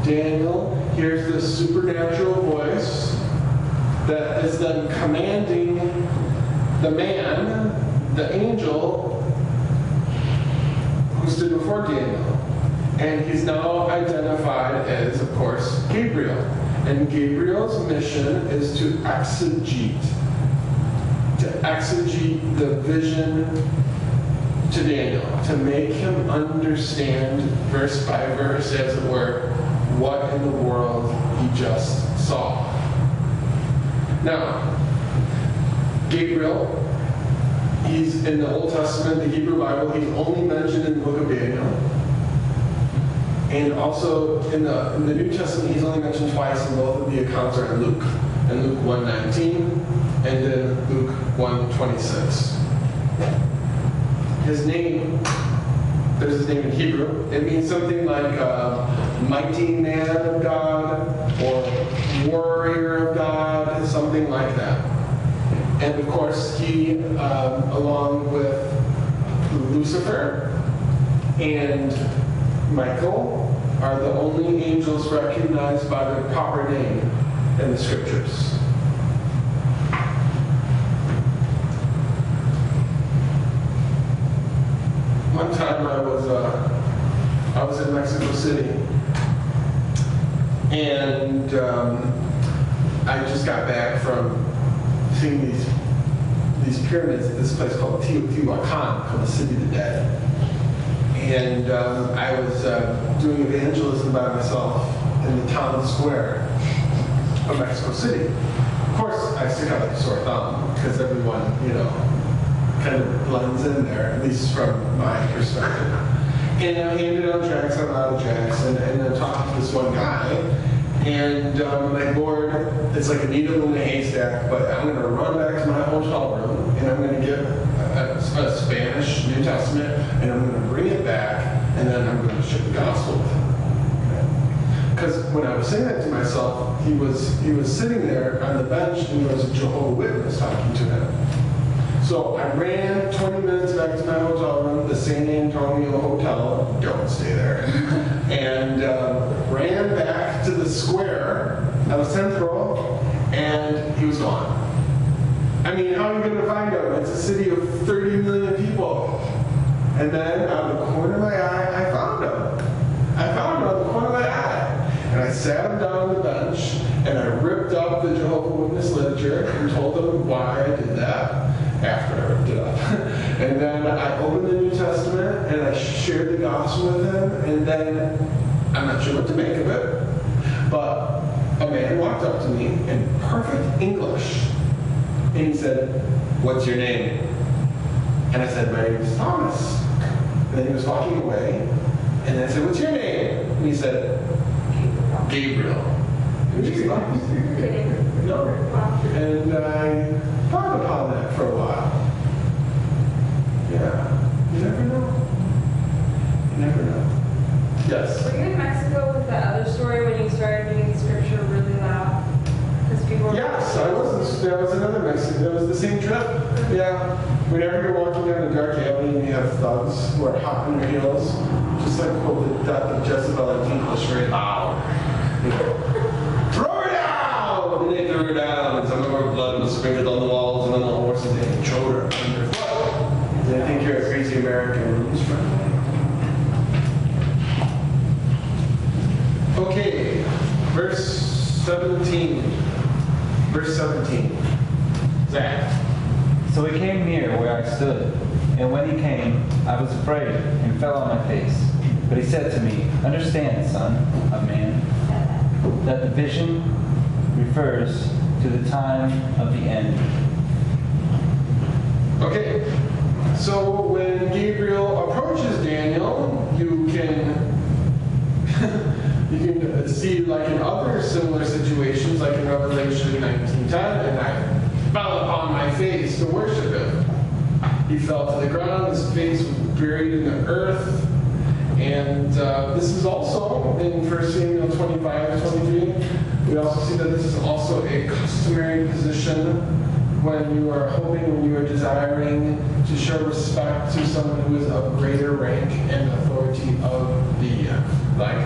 Daniel hears this supernatural voice that is then commanding the man, the angel, who stood before Daniel. And he's now identified as, of course, Gabriel. And Gabriel's mission is to exegete the vision to Daniel, to make him understand verse by verse, as it were, what in the world he just saw. Now, Gabriel, he's in the Old Testament, the Hebrew Bible, he's only mentioned in the book of Daniel. And also in the New Testament, he's only mentioned twice, and both of the accounts are in Luke. In Luke 1:19 and in Luke 1:26. His name, there's his name in Hebrew. It means something like mighty man of God or warrior of God, something like that. And of course, he, along with Lucifer and Michael, are the only angels recognized by their proper name in the scriptures. One time I was in Mexico City, and I just got back from seeing these pyramids at this place called Teotihuacan, called the City of the Dead. And I was doing evangelism by myself in the town square of Mexico City. Of course, I stick out like a sore thumb because everyone, kind of blends in there, at least from my perspective. And I handed out tracts, I'm out of tracts, and I talked to this one guy. And I'm like, Lord, it's like a needle in a haystack, but I'm going to run back to my hotel room, and I'm going to get a Spanish New Testament, and I'm going to bring it back, and then I'm going to share the gospel with him. Because when I was saying that to myself, he was sitting there on the bench, and there was a Jehovah's Witness talking to him. So I ran 20 minutes back to my hotel room, the San Antonio Hotel, don't stay there, and ran back to the square, that was 10th row, and he was gone. I mean, how are you going to find him? It's a city of 30 million people. And then out of the corner of my eye, I found him. I found him out of the corner of my eye. And I sat him down on the bench, and I ripped up the Jehovah's Witness literature and told him why I did that after I ripped it up. And then I opened the New Testament, and I shared the gospel with him, and then I'm not sure what to make of it, but a man walked up to me in perfect English, and he said, "What's your name?" And I said, "My name is Thomas." And then he was walking away, and then I said, "What's your name?" And he said, "Gabriel." And she stopped. No. And I thought upon that for a while. Yeah. You never know. You never know. Yes. Were you in Mexico with that other story when you started reading scripture really loud? Because people were... Yes, I was. That was another Mexican. That was the same trip. Yeah. Whenever you're walking down a dark alley and you have thugs who are hot on your heels, just like quote the death of Jezebel in English, very loud. You know, throw her down! And they threw her down, and some of her blood was sprinkled on the walls and on the horses, and they trode her underfoot. And I think you're a crazy American who's friendly. Okay, verse 17. Verse 17. Zach. So he came near where I stood, and when he came, I was afraid and fell on my face. But he said to me, "Understand, son of man, that the vision refers to the time of the end." Okay, so when Gabriel approaches Daniel, you can you can see, like in other similar situations, like in Revelation 19:10, and I fell upon my face to worship him. He fell to the ground, his face was buried in the earth. And this is also in 1 Samuel 25-23. We also see that this is also a customary position when you are hoping, when you are desiring to show respect to someone who is of greater rank and authority of the, like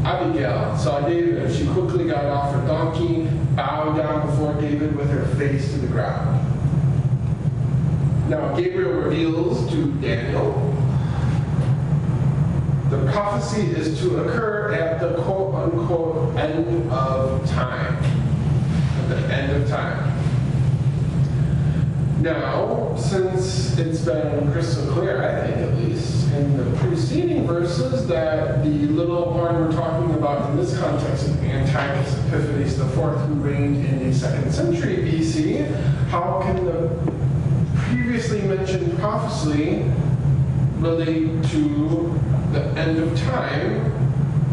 Abigail saw David, and she quickly got off her donkey, bowed down before David with her face to the ground. Now, Gabriel reveals to Daniel the prophecy is to occur at the quote-unquote end of time. At the end of time. Now, since it's been crystal clear, I think at least, in the preceding verses that the little horn we're talking about in this context is Antiochus Epiphanes IV, who reigned in the 2nd century BC, how can the previously mentioned prophecy relate to the end of time,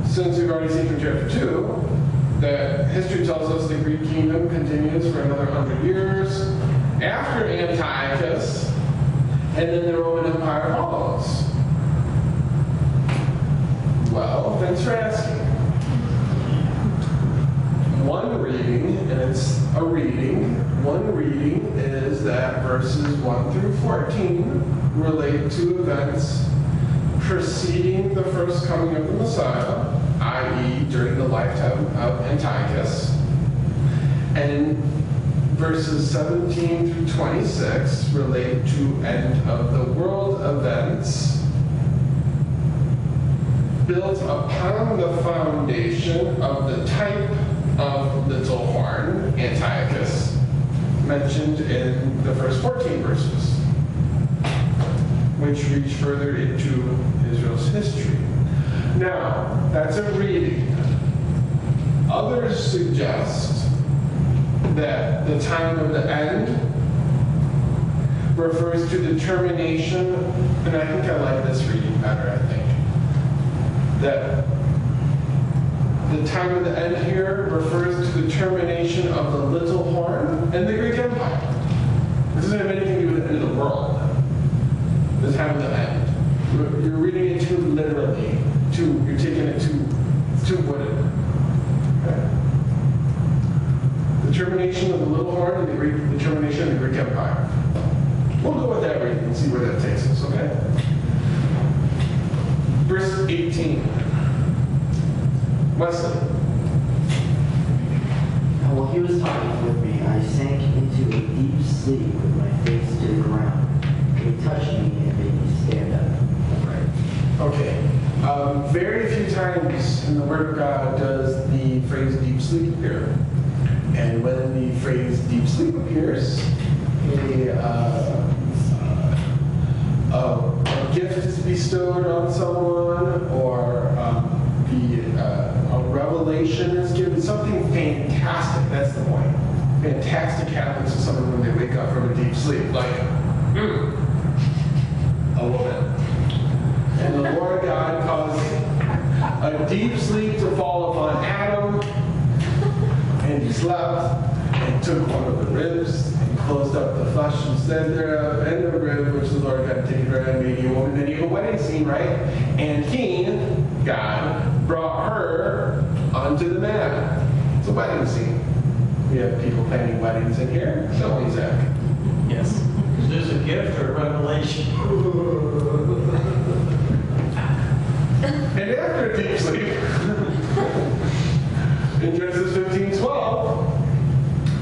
since we've already seen from chapter 2 that history tells us the Greek kingdom continues for another 100 years after Antiochus, and then the Roman Empire follows. Well, thanks for asking. One reading, and it's a reading, one reading is that verses 1 through 14 relate to events preceding the first coming of the Messiah, i.e. during the lifetime of Antiochus. And verses 17 through 26 relate to end of the world events built upon the foundation of the type of little horn, Antiochus, mentioned in the first 14 verses, which reach further into Israel's history. Now, that's a reading. Others suggest that the time of the end refers to the termination, and I think I like this reading better, I think. That the time of the end here refers to the termination of the little horn and the Greek Empire. This doesn't have anything to do with the end of the world. The time of the end. You're reading it too literally. You're taking it too wooden. Okay? The termination of the little horn and the termination of the Greek Empire. We'll go with that reading and see where that takes us, okay? Verse 18. Wesley. Now, while he was talking with me, I sank into a deep sleep with my face to the ground. He touched me and made me stand up. Right. Okay. Very few times in the Word of God does the phrase deep sleep appear. And when the phrase deep sleep appears, a gift is bestowed on someone, or a revelation is given, something fantastic. That's the point. Fantastic happens to someone when they wake up from a deep sleep, like a woman. And the Lord God caused a deep sleep to fall upon Adam, and he slept and took one of the ribs and closed up the flesh instead thereof, and the rib which the Lord God taken her and made you a woman. Then you have a wedding scene, right? And he, God, brought her unto the man. It's a wedding scene. We have people planning weddings in here, don't we, Zach? Yes. Is this a gift or a revelation? And after a deep sleep, in Genesis 15:12,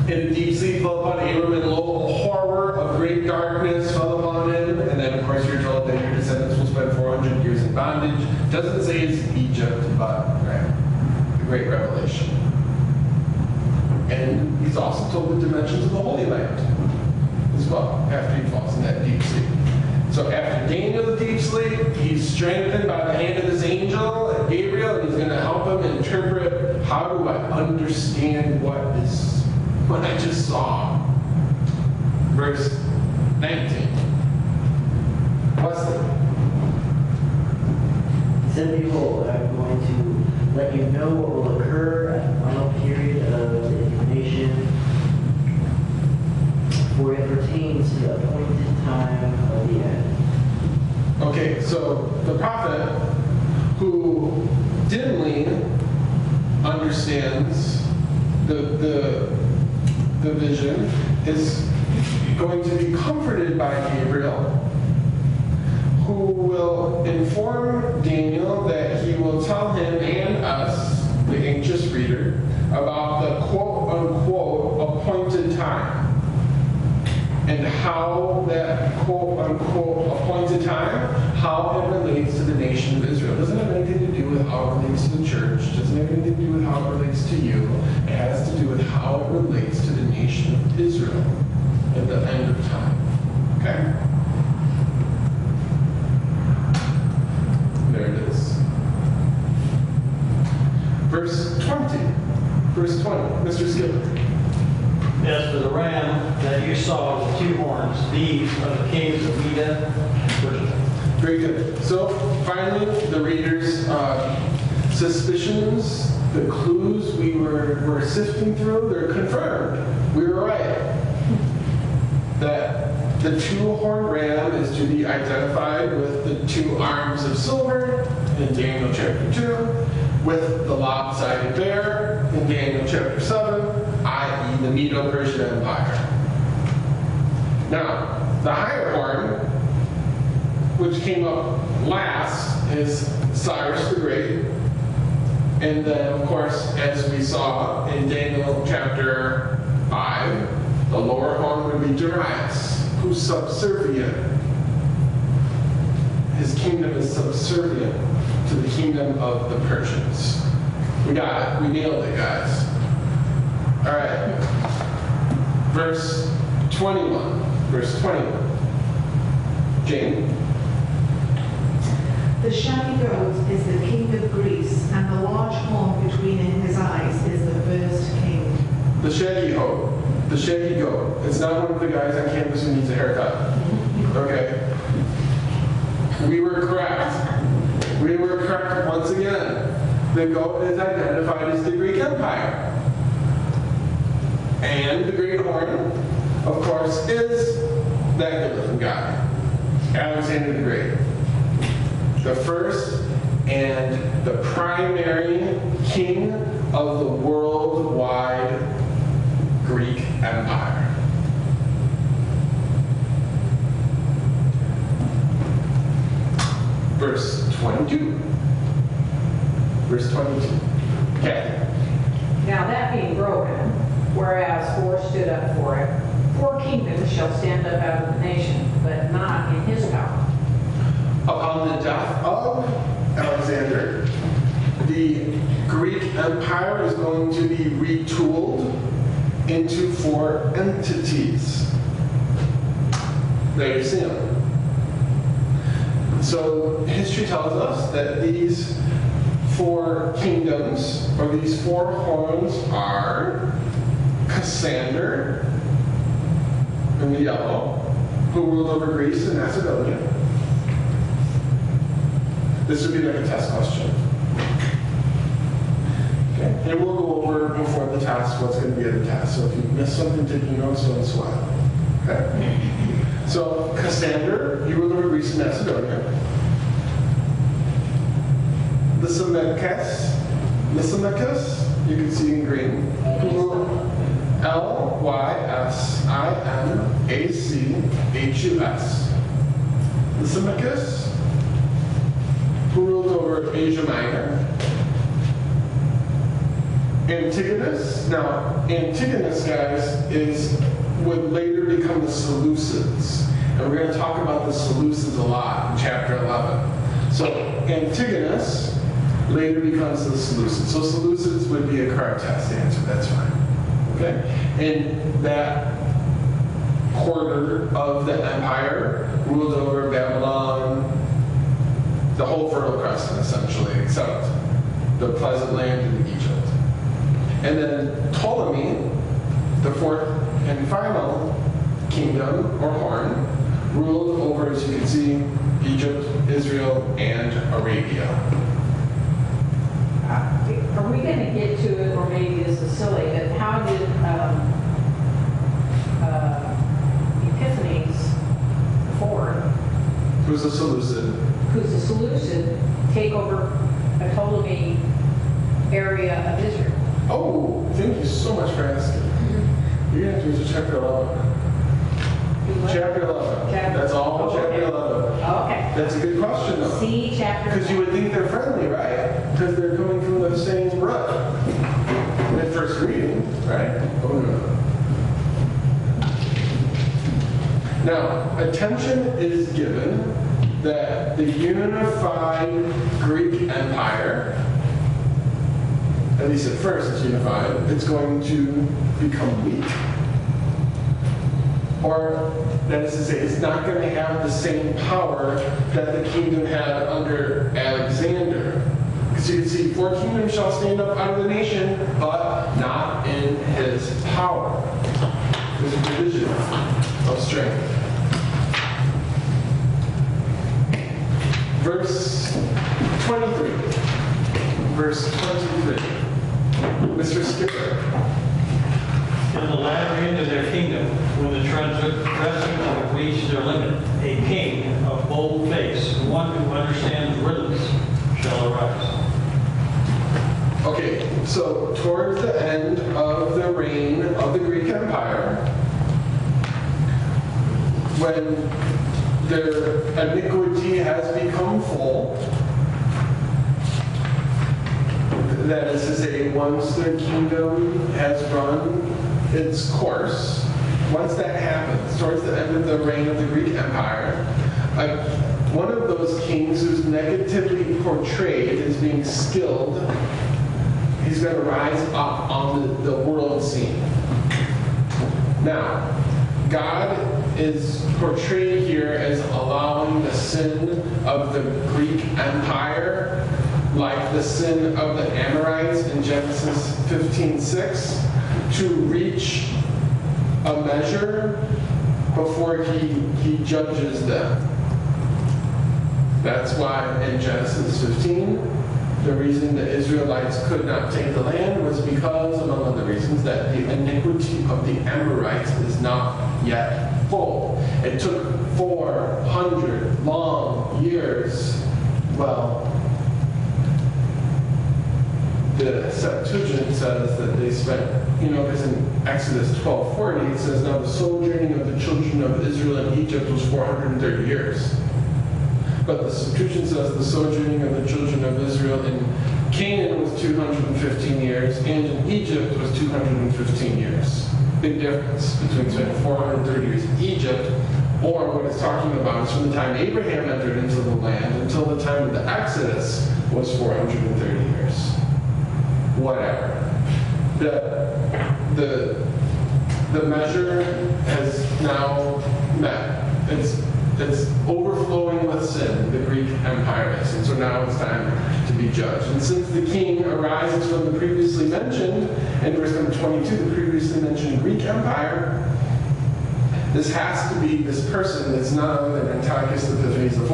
and a deep sleep fell upon Abram, and lo, a horror of great darkness fell upon him. And then, of course, you're told that your descendants will spend 400 years in bondage. Doesn't say it's Egypt, but right, the great revelation. And he's also told the dimensions of the Holy Land as well, after he falls in that deep sleep. So after Daniel's deep sleep, he's strengthened by the hand of this angel, Gabriel, and he's going to help him interpret, how do I understand what I just saw? Verse 19. Wesley. He said, behold, I'm going to let you know what will occur at the final period of the indignation, for it pertains to the appointed time of the end. Okay, so the prophet who dimly understands the vision is going to be comforted by Gabriel, who will inform Daniel that he will tell him and us, the anxious reader, about the quote-unquote appointed time. And how that quote-unquote appointed time, how it relates to the nation of Israel. It doesn't have anything to do with how it relates to the church. It doesn't have anything to do with how it relates to you. It has to do with how it relates to the nation of Israel at the end of time. Okay? There it is. Verse 20. Verse 20. Mr. Skipper. As for the ram that you saw with 2 horns, these are the kings of Media and Persia. Very good. So finally, the reader's suspicions, the clues we were sifting through, they're confirmed. We were right. That the 2-horned ram is to be identified with the 2 arms of silver in Daniel chapter 2, with the lopsided bear in Daniel chapter 7, i.e. the Medo-Persian Empire. Now, the higher horn, which came up last, is Cyrus the Great. And then, of course, as we saw in Daniel chapter 5, the lower horn would be Darius, who's subservient. His kingdom is subservient to the kingdom of the Persians. We got it. We nailed it, guys. All right. Verse 21. Verse 21. Jane. The shaggy goat is the king of Greece, and the large horn between his eyes is the first king. The shaggy goat. The shaggy goat. It's not one of the guys on campus who needs a haircut. Okay. We were correct. We were correct once again. The goat is identified as the Greek Empire. And the great horn, of course, is that good-looking guy, Alexander the Great. The first and the primary king of the worldwide Greek Empire. Verse 22. Verse 22. Okay. Now that being broken, whereas 4 stood up for it, 4 kingdoms shall stand up out of the nation, but not in his power. Upon the death of Alexander, the Greek Empire is going to be retooled into 4 entities. There you see them. So history tells us that these 4 kingdoms, or these 4 horns, are Cassander, in the yellow, who ruled over Greece and Macedonia. This would be like a test question. Okay, and we'll go over before the test what's going to be at the test. So if you miss something, take your notes, don't sweat. Okay? So Cassander, he ruled over Greece and Macedonia. Lysimachus, you can see in green, who ruled Lysimachus. Lysimachus, who ruled over Asia Minor. Antigonus. Now, Antigonus, guys, would later become the Seleucids. And we're going to talk about the Seleucids a lot in chapter 11. So, Antigonus later becomes the Seleucids. So, Seleucids would be a correct test answer. That's fine. Okay? And that quarter of the empire ruled over Babylon, the whole Fertile Crescent, essentially, except the pleasant land in Egypt. And then Ptolemy, the 4th and final kingdom, or horn, ruled over, as you can see, Egypt, Israel, and Arabia. Are we going to get to it, or maybe this is silly, but how did Epiphanes IV, Who's a Seleucid? who's a Seleucid, take over a Ptolemy area of Israel? Oh, thank you so much for asking. You're going to have to read chapter 11. Chapter 11. That's all chapter 11. Okay. That's a good question, though. See chapter. Because you would think they're friendly, right? Because they're coming from the same root. At first reading, right? Oh, no. Now, attention is given that the unified Greek Empire, at least at first it's unified, it's going to become weak. Or, that is to say, it's not going to have the same power that the kingdom had under Alexander. Because you can see, 4 kingdoms shall stand up out of the nation, but not in his power. There's a division of strength. Verse 23. Verse 23. Mr. Skipper. In the latter end of their kingdom, when the transgressors have reached their limit, a king of bold face, one who understands riddles, shall arise. Okay, so towards the end of the reign of the Greek Empire, when their iniquity has become full, that is to say, once their kingdom has run its course, once that happens, towards the end of the reign of the Greek Empire, one of those kings who's negatively portrayed as being skilled, he's going to rise up on the world scene. Now, God is portrayed here as allowing the sin of the Greek Empire, like the sin of the Amorites in Genesis 15:6, to reach a measure before he judges them. That's why in Genesis 15, the reason the Israelites could not take the land was because, among other reasons, that the iniquity of the Amorites is not yet full. It took 400 long years. Well, the Septuagint says that they spent, because in Exodus 12:40 it says, now the sojourning of the children of Israel in Egypt was 430 years. But the Septuagint says the sojourning of the children of Israel in Canaan was 215 years, and in Egypt was 215 years. big difference between spending 430 years in Egypt, or what it's talking about is from the time Abraham entered into the land until the time of the Exodus was 430 years. Whatever. The measure has now met. It's overflowing with sin, the Greek Empire is, and so now it's time to be judged. And since the king arises from the previously mentioned, in verse number 22, the previously mentioned Greek Empire, this has to be this person that's none other than Antiochus Epiphanes IV.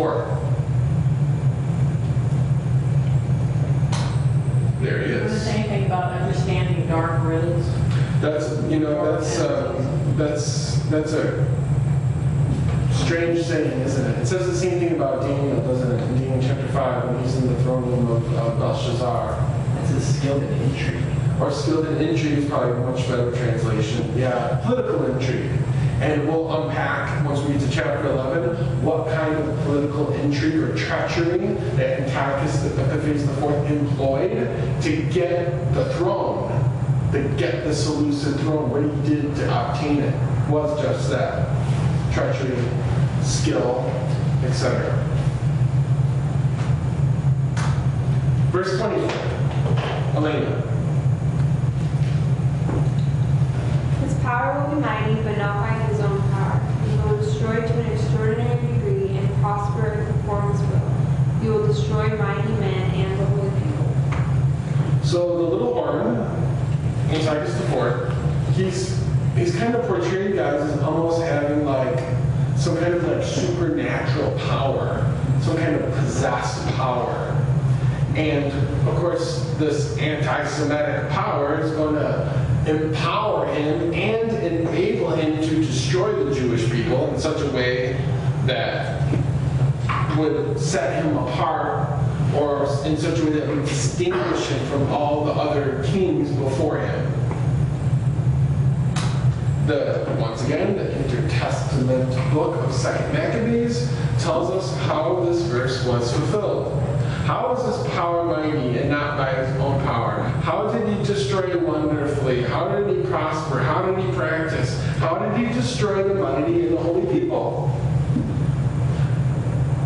There he Does it is. say anything about understanding dark riddles? That's a strange saying, isn't it? It says the same thing about Daniel, doesn't it? In Daniel chapter 5, when he's in the throne room of Belshazzar. That's a skilled in intrigue. Or skilled in intrigue is probably a much better translation. Yeah, political intrigue. And we'll unpack, once we get to chapter 11, what kind of political intrigue or treachery that Antiochus Epiphanes IV employed to get the throne, to get the Seleucid throne. What he did to obtain it was just that. Treachery, skill, etc. Verse 24. Elena. His power will be mighty, but not by his own power. He will destroy to an extraordinary degree and prosper and perform his will. He will destroy mighty men and the holy people. So the little horn, Antiochus IV, he's kind of portrayed, guys, as almost having like some kind of like supernatural power, some kind of possessed power. And of course, this anti-Semitic power is going to empower him and enable him to destroy the Jewish people in such a way that would set him apart, or in such a way that would distinguish him from all the other kings before him. Once again, the intertestament book of 2nd Maccabees tells us how this verse was fulfilled. How is his power mighty and not by his own power? How did he destroy wonderfully? How did he prosper? How did he practice? How did he destroy the mighty and the holy people?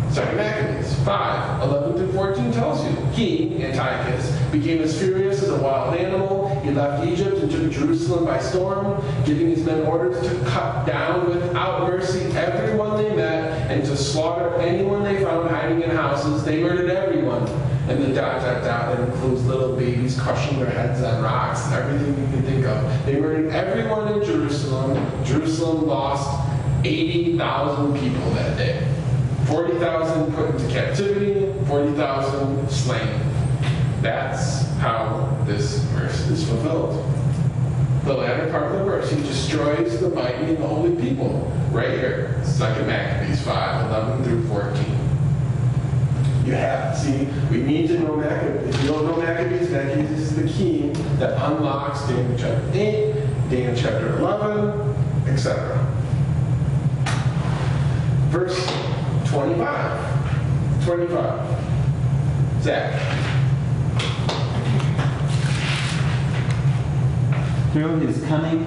2nd Maccabees 5, 11 through 14 tells you. He, Antiochus, became as furious as a wild animal. He left Egypt and took Jerusalem by storm, giving his men orders to cut down without mercy everyone they met and to slaughter anyone they found hiding in houses. They murdered everyone. And the ... that includes little babies crushing their heads on rocks, everything you can think of. They murdered everyone in Jerusalem. Jerusalem lost 80,000 people that day. 40,000 put into captivity, 40,000 slain. That's how this verse is fulfilled. The latter part of the verse, he destroys the mighty and the holy people. Right here, 2nd Maccabees 5, 11 through 14. You have to see, we need to know Maccabees. If you don't know Maccabees, Maccabees is the key that unlocks Daniel chapter 8, Daniel chapter 11, etc. Verse 25. Zach. Through his cunning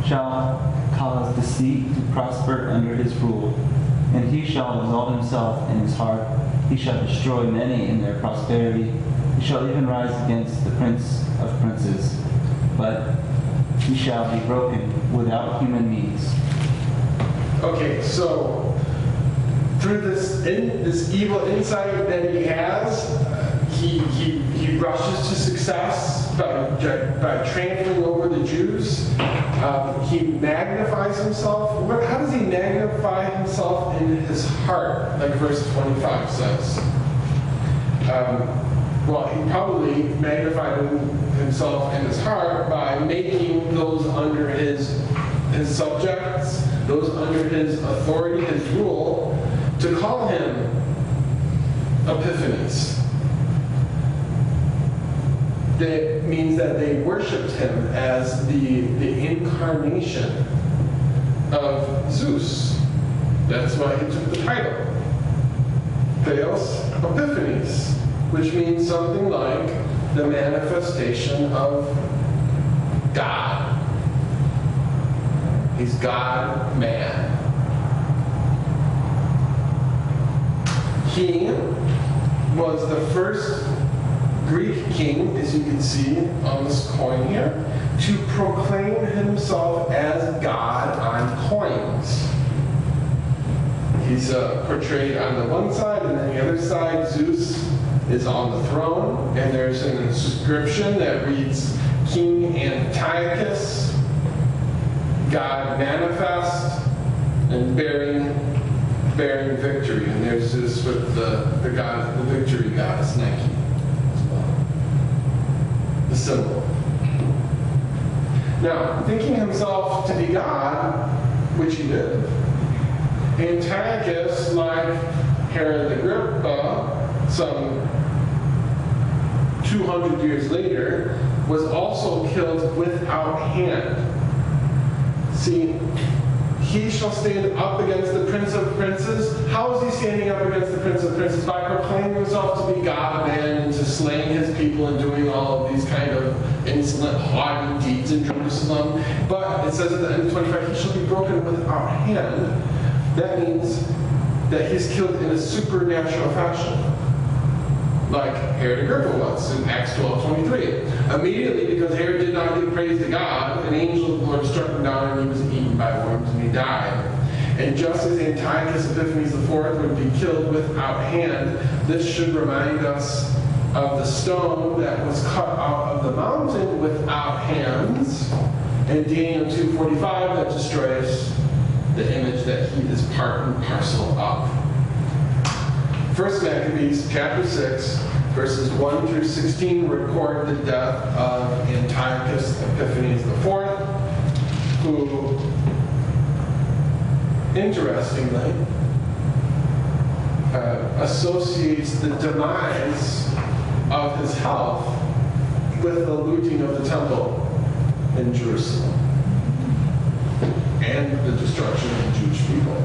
shall cause deceit to prosper under his rule, and he shall exalt himself in his heart. He shall destroy many in their prosperity. He shall even rise against the prince of princes, but he shall be broken without human means. Okay, so through this evil insight that he has, he rushes to success by trampling over the Jews. He magnifies himself. How does he magnify himself in his heart, like verse 25 says? Well, he probably magnified himself in his heart by making those under his subjects, those under his authority, his rule, to call him Epiphanes. That means that they worshipped him as the incarnation of Zeus. That's why he took the title. Theos Epiphanes, which means something like the manifestation of God. He's God-man. He was the first Greek king, as you can see on this coin here, to proclaim himself as God on coins. He's portrayed on the one side, and on the other side, Zeus is on the throne, and there's an inscription that reads, King Antiochus, God manifest, and bearing victory. And there's Zeus with the victory goddess Nike as well. The symbol. Now, thinking himself to be God, which he did, Antiochus, like Herod Agrippa, some 200 years later, was also killed without hand. See, he shall stand up against the Prince of Princes. How is he standing up against the Prince of Princes? By proclaiming himself to be God-man and to slaying his people and doing all of these kind of insolent, haughty deeds in Jerusalem. But it says at the end of 25, he shall be broken without hand. That means that he's killed in a supernatural fashion, like Herod Agrippa was in Acts 12:23. Immediately, because Herod did not give praise to God, an angel of the Lord struck him down, and he was eaten by worms, and he died. And just as Antiochus Epiphanes IV would be killed without hand, this should remind us of the stone that was cut out of the mountain without hands, and Daniel 2:45 that destroys the image that he is part and parcel of. 1 Maccabees chapter 6, verses 1 through 16 record the death of Antiochus Epiphanes IV, who, interestingly, associates the demise of his health with the looting of the temple in Jerusalem and the destruction of the Jewish people.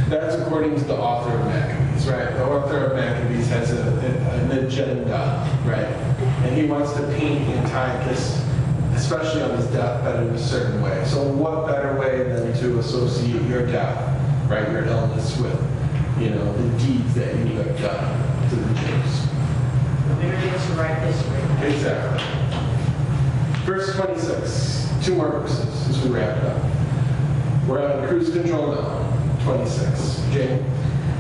That's according to the author of Maccabees, right? The author of Maccabees has an agenda, right? And he wants to paint Antiochus, especially on his deathbed, in a certain way. So what better way than to associate your death, right, your illness with, the deeds that you have done to the Jews. There gets to write history. Exactly. Verse 26. 2 more verses as we wrap it up. We're on cruise control now. 26. Jane?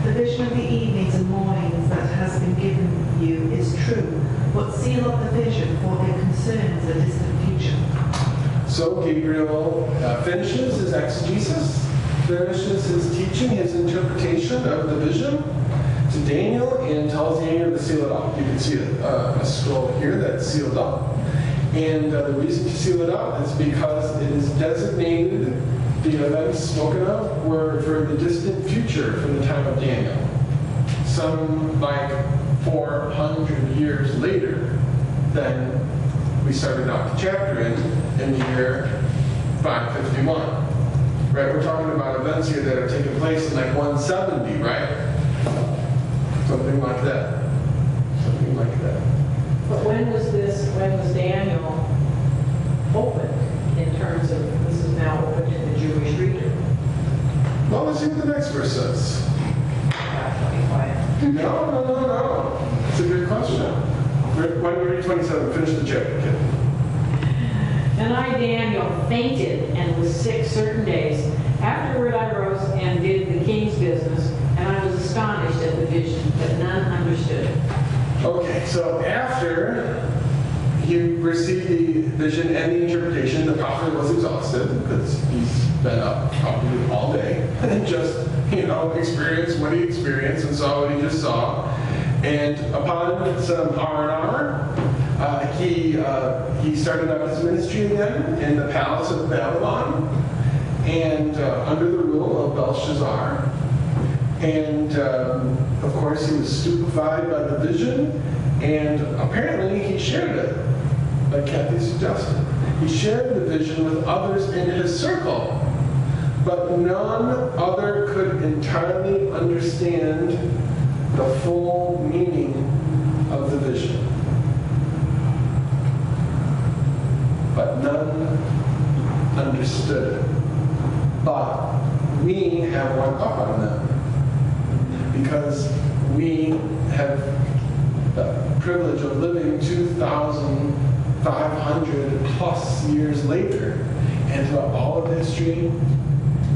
The vision of the evenings and mornings that has been given you is true, but seal up the vision, for it concerns a distant future. So Gabriel finishes his exegesis, finishes his teaching, his interpretation of the vision to Daniel, and tells Daniel to seal it up. You can see a scroll here that's sealed up. And the reason to seal it up is because it is designated, the events spoken of were for the distant future from the time of Daniel. Some like 400 years later than we started out the chapter in the year 551. Right, we're talking about events here that are taking place in like 170, right? Something like that. Something like that. But when was Daniel opened in terms of this is now open to the Jewish reader? Well, let's see what the next verse says. Quiet. No. It's a good question. Why don't you read 27? Finish the chapter, kid. And I, Daniel, fainted and was sick certain days. Afterward I rose and did the king's business, and I was astonished at the vision, but none understood it. Okay, so after he received the vision and the interpretation, the prophet was exhausted because he's been up probably all day and just, experienced what he experienced and saw what he just saw. And upon some R&R, he started up his ministry again in the palace of Babylon and under the rule of Belshazzar. And of course, he was stupefied by the vision, and apparently he shared it, like Kathy suggested. He shared the vision with others in his circle, but none other could entirely understand the full meaning of the vision. But none understood it. But we have one up on them because we have the privilege of living 2,500 plus years later, and throughout all of history,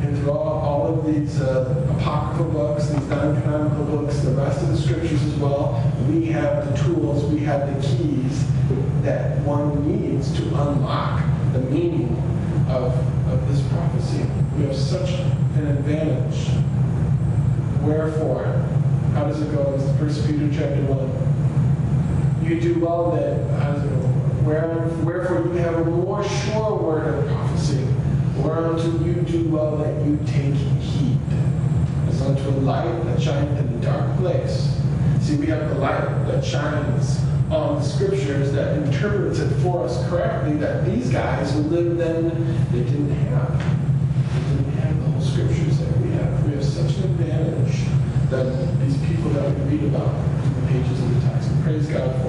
and throughout all of these apocryphal books, these non-canonical books, the rest of the scriptures as well, we have the tools, we have the keys that one needs to unlock the meaning of this prophecy. We have such an advantage. Wherefore, how does it go? It's 1 Peter chapter 1. You do well that, how does it go? Wherefore you have a more sure word of prophecy, whereunto you do well that you take heed, as unto a light that shines in a dark place. See, we have the light that shines on the scriptures that interprets it for us correctly, that these guys who lived then, they didn't have. They didn't have the whole scriptures that we have. We have such an advantage than these people that we read about in the pages of the text. Praise God for